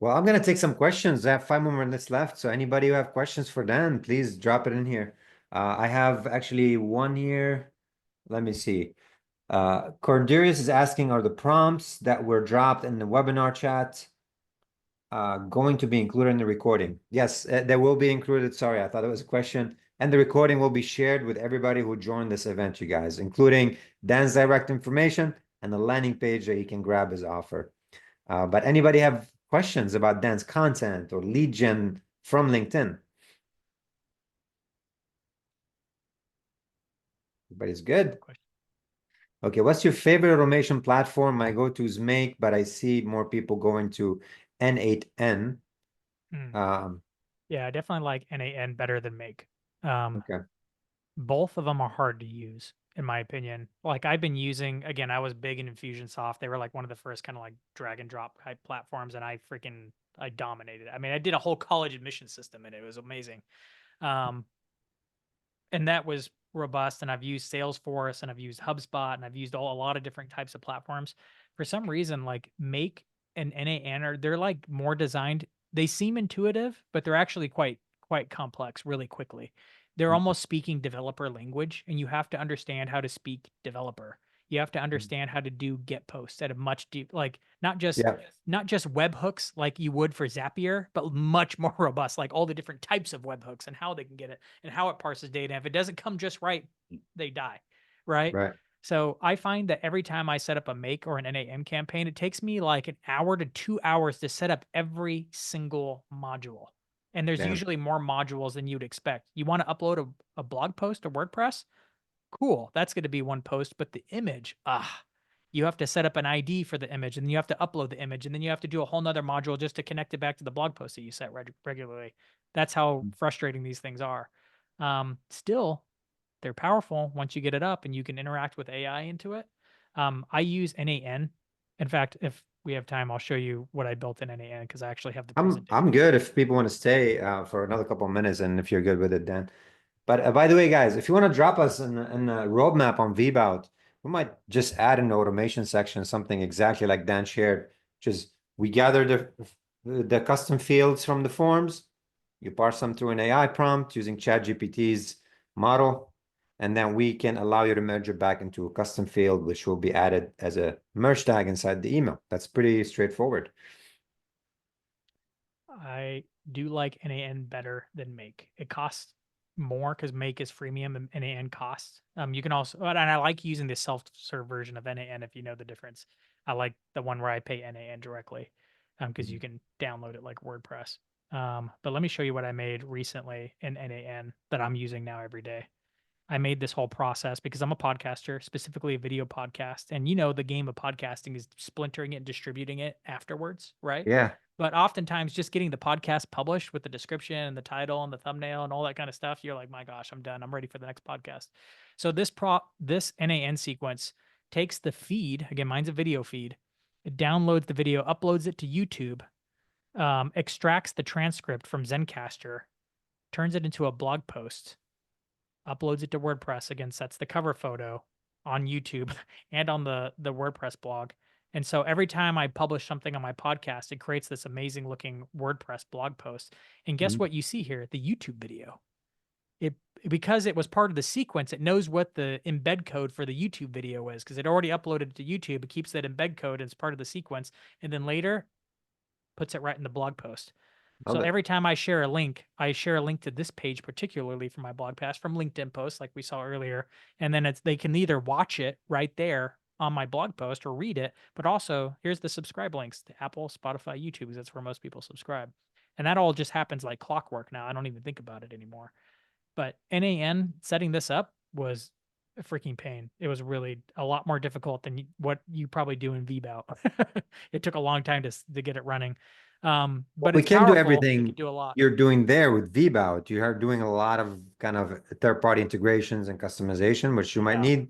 Well, I'm gonna take some questions. I have 5 more minutes left. So anybody who have questions for Dan, please drop it in here. I have actually one here. Let me see. Corderius is asking, are the prompts that were dropped in the webinar chat going to be included in the recording? Yes, they will be included. Sorry, I thought it was a question. And the recording will be shared with everybody who joined this event, you guys, including Dan's direct information and the landing page that you can grab his offer. But anybody have questions about Dan's content or lead gen from LinkedIn? Everybody's good. Okay, what's your favorite automation platform? My go-to is Make, but I see more people going to N8N. Mm. Um, Yeah, I definitely like NAN better than Make. Um, okay. both of them are hard to use, in my opinion. Like I've been using, again, I was big in Infusionsoft. They were like one of the first kind of like drag and drop type platforms, and I dominated. I mean, I did a whole college admission system, and it was amazing. Um, and that was robust. And I've used Salesforce, and I've used HubSpot, and I've used a lot of different types of platforms. For some reason, like Make and NAN they're like more designed. They seem intuitive, but they're actually quite complex really quickly. They're almost speaking developer language, and you have to understand how to speak developer. You have to understand how to do get posts at a much deep, like Yeah. not just webhooks like you would for Zapier, but much more robust, like all the different types of webhooks and how they can get it and how it parses data. If it doesn't come just right, they die, right? Right. So I find that every time I set up a Make or an NAM campaign, it takes me like an hour to 2 hours to set up every single module. And there's Damn. usually more modules than you'd expect. You want to upload a blog post to WordPress? Cool. That's going to be one post, but the image, you have to set up an ID for the image, and then you have to upload the image, and then you have to do a whole nother module just to connect it back to the blog post that you set regularly. That's how frustrating these things are. Still, they're powerful once you get it up and you can interact with AI into it. I use NAN. In fact, if we have time, I'll show you what I built in NAN because I actually have the presentation. I'm good if people want to stay for another couple of minutes, and if you're good with it, Dan. But by the way, guys, if you want to drop us in a roadmap on VBOUT, we might just add in the automation section something exactly like Dan shared. Just we gather the custom fields from the forms, you parse them through an AI prompt using ChatGPT's model, and then we can allow you to merge it back into a custom field, which will be added as a merge tag inside the email. That's pretty straightforward. I do like NAN better than Make. It costs more because Make is freemium and NAN costs. You can also, and I like using the self-serve version of NAN if you know the difference. I like the one where I pay NAN directly because you can download it like WordPress. But let me show you what I made recently in NAN that I'm using now every day. I made this whole process because I'm a podcaster, specifically a video podcast. And you know, the game of podcasting is splintering it and distributing it afterwards, right? Yeah. But oftentimes just getting the podcast published with the description and the title and the thumbnail and all that kind of stuff, you're like, my gosh, I'm done. I'm ready for the next podcast. So this NAN sequence takes the feed, again, mine's a video feed. It downloads the video, uploads it to YouTube, extracts the transcript from Zencaster, turns it into a blog post, uploads it to WordPress, again, sets the cover photo on YouTube and on the WordPress blog. And so every time I publish something on my podcast, it creates this amazing looking WordPress blog post. And guess what you see here? The YouTube video. It because it was part of the sequence, it knows what the embed code for the YouTube video is because it already uploaded it to YouTube. It keeps that embed code as part of the sequence, and then later puts it right in the blog post. So Love it. every time I share a link to this page, particularly for my blog post from LinkedIn posts, like we saw earlier. And then they can either watch it right there on my blog post or read it, but also here's the subscribe links to Apple, Spotify, YouTube, because that's where most people subscribe. And that all just happens like clockwork now. I don't even think about it anymore. But NAN setting this up was a freaking pain. It was really a lot more difficult than what you probably do in VBOUT. It took a long time to get it running. But We it's can do powerful. It everything can do a lot. you're doing there with VBOUT. You are doing a lot of kind of third-party integrations and customization, which you might Yeah. need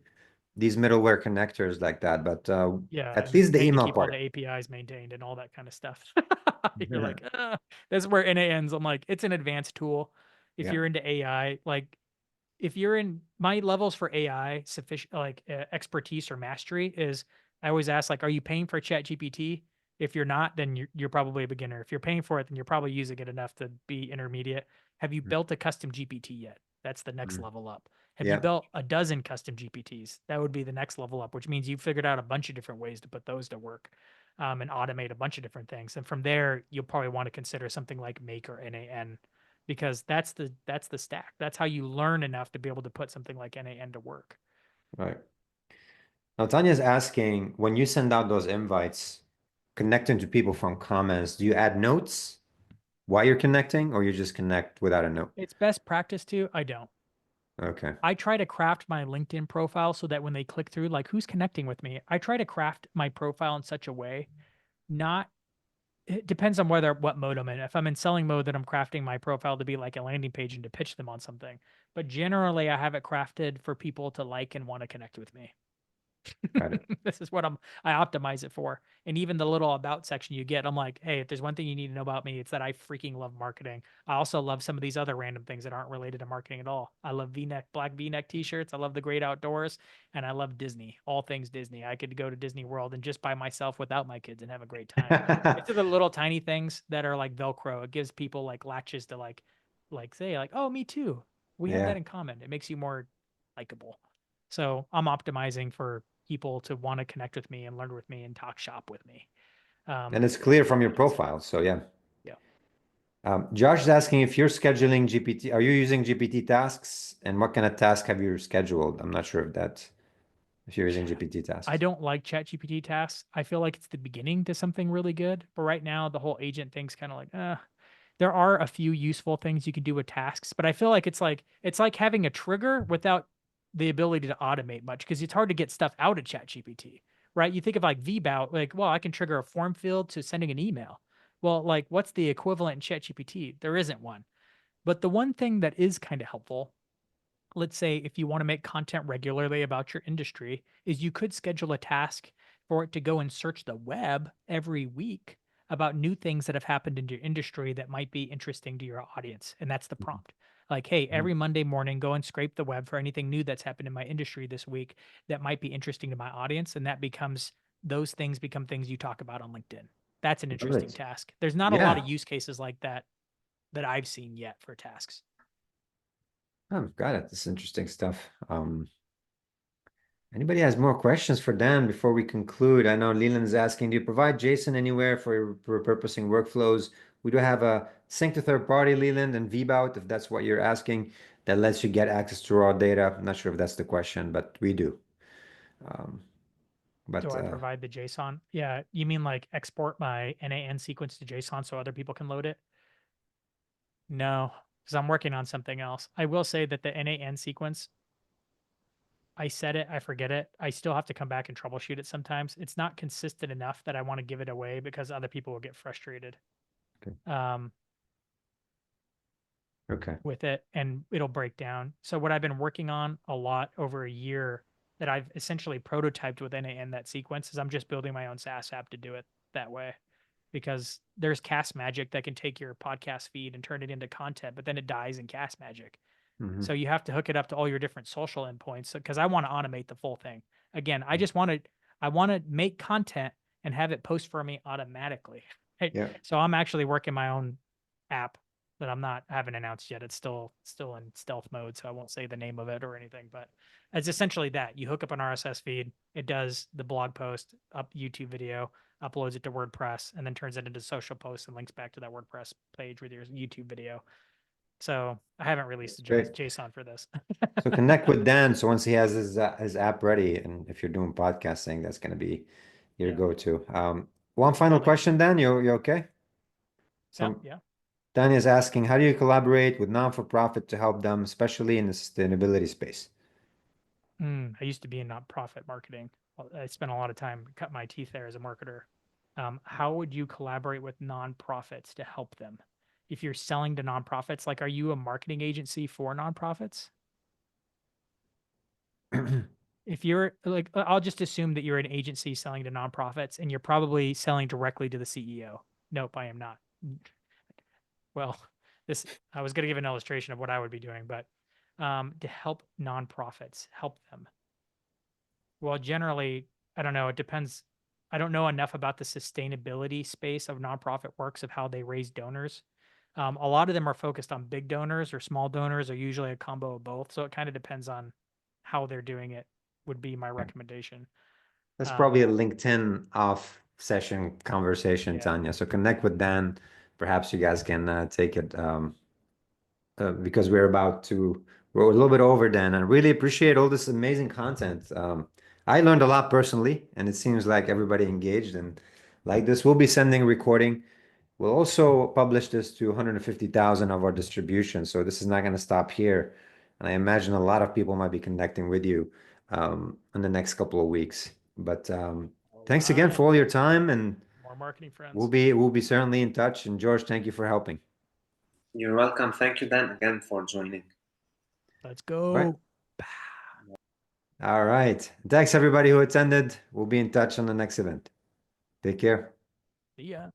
these middleware connectors like that. But Yeah, at and least the paying to email keep all part. the APIs maintained and all that kind of stuff. You're Yeah. like, that's where NAN's. I'm like, it's an advanced tool. If Yeah. you're into AI, like if you're in my levels for AI sufficient, like expertise or mastery is, I always ask like, are you paying for ChatGPT? If you're not, then you're probably a beginner. If you're paying for it, then you're probably using it enough to be intermediate. Have you built a custom GPT yet? That's the next Mm. level up. Have you Yeah. built a dozen custom GPTs? That would be the next level up, which means you've figured out a bunch of different ways to put those to work, and automate a bunch of different things. And from there, you'll probably want to consider something like Make or NAN, because that's the stack. That's how you learn enough to be able to put something like NAN to work. Right. Now, Tanya's asking, when you send out those invites, connecting to people from comments, do you add notes while you're connecting, or you just connect without a note? It's best practice to, I don't. Okay. I try to craft my LinkedIn profile so that when they click through, like who's connecting with me, I try to craft my profile in such a way, not, it depends on what mode I'm in. If I'm in selling mode, then I'm crafting my profile to be like a landing page and to pitch them on something. But generally, I have it crafted for people to like and want to connect with me. Got it. This is what I optimize it for. And even the little about section you get, I'm like, hey, if there's one thing you need to know about me, it's that I freaking love marketing. I also love some of these other random things that aren't related to marketing at all. I love black V-neck t-shirts. I love the great outdoors, and I love Disney, all things Disney. I could go to Disney World and just by myself without my kids and have a great time. It's the little tiny things that are like Velcro. It gives people like latches to like say like, oh, me too. We have Yeah. that in common. It makes you more likable. So I'm optimizing for people to want to connect with me and learn with me and talk shop with me. And it's clear from your profile. So yeah. Yeah. Josh is asking if you're scheduling GPT, are you using GPT tasks, and what kind of task have you scheduled? I'm not sure if you're using GPT tasks. I don't like ChatGPT tasks. I feel like it's the beginning to something really good, but right now the whole agent thing's kind of like, there are a few useful things you can do with tasks, but I feel like it's like having a trigger without the ability to automate much, because it's hard to get stuff out of ChatGPT, right? You think of like VBOUT, like, well, I can trigger a form field to sending an email. Well, like, what's the equivalent in ChatGPT? There isn't one. But the one thing that is kind of helpful, let's say if you want to make content regularly about your industry, is you could schedule a task for it to go and search the web every week about new things that have happened in your industry that might be interesting to your audience. And that's the prompt. Like, hey, every Monday morning, go and scrape the web for anything new that's happened in my industry this week that might be interesting to my audience. And that becomes, those things become things you talk about on LinkedIn. That's an Love interesting it. task. There's not a lot Yeah. of use cases like that I've seen yet for tasks. Oh, got it. This is interesting stuff. Anybody has more questions for Dan before we conclude? I know Leland's asking, do you provide JSON anywhere for repurposing workflows? We do have a sync to third party, Leland, and VBOUT, if that's what you're asking, that lets you get access to raw data. I'm not sure if that's the question, but we do. Do I provide the JSON? Yeah, you mean like export my NAN sequence to JSON so other people can load it? No, because I'm working on something else. I will say that the NAN sequence, I said it, I forget it. I still have to come back and troubleshoot it sometimes. It's not consistent enough that I want to give it away because other people will get frustrated. Okay. Um, Okay. with it, and it'll break down. So what I've been working on a lot over a year that I've essentially prototyped with NAN that sequence is I'm just building my own SaaS app to do it that way, because there's Cast Magic that can take your podcast feed and turn it into content, but then it dies in Cast Magic. So you have to hook it up to all your different social endpoints, because I want to automate the full thing. Again, I want to make content and have it post for me automatically. Right? Yeah. So I'm actually working my own app that haven't announced yet. It's still in stealth mode, so I won't say the name of it or anything, but it's essentially that. You hook up an RSS feed, it does the blog post, up YouTube video. uploads it to WordPress, and then turns it into social posts and links back to that WordPress page with your YouTube video. So I haven't released the Great. JSON for this. So connect with Dan. So once he has his app ready, and if you're doing podcasting, that's going to be your Yeah. go-to. One final Building. question, Dan. You okay? So yeah. Dan is asking, how do you collaborate with non-for-profit to help them, especially in the sustainability space? I used to be in nonprofit marketing. I spent a lot of time, cut my teeth there as a marketer. How would you collaborate with nonprofits to help them? If you're selling to nonprofits, like, are you a marketing agency for nonprofits? If you're like, I'll just assume that you're an agency selling to nonprofits and you're probably selling directly to the CEO. Nope, I am not. Well, I was going to give an illustration of what I would be doing, but to help nonprofits, help them. Well, generally, I don't know. It depends. I don't know enough about the sustainability space of nonprofit works of how they raise donors. A lot of them are focused on big donors or small donors, or usually a combo of both. So it kind of depends on how they're doing it, would be my recommendation. That's probably a LinkedIn off session conversation, Yeah. Tanya. So connect with Dan. Perhaps you guys can take it because we're a little bit over, Dan. I really appreciate all this amazing content. I learned a lot personally, and it seems like everybody engaged and like this. We'll be sending a recording. We'll also publish this to 150,000 of our distribution. So this is not going to stop here. And I imagine a lot of people might be connecting with you in the next couple of weeks. But thanks again for all your time, and More marketing friends. we'll be certainly in touch. And George, thank you for helping. You're welcome. Thank you, Dan, again for joining. Let's go. Right. All right. Thanks everybody who attended. We'll be in touch on the next event. Take care. See ya.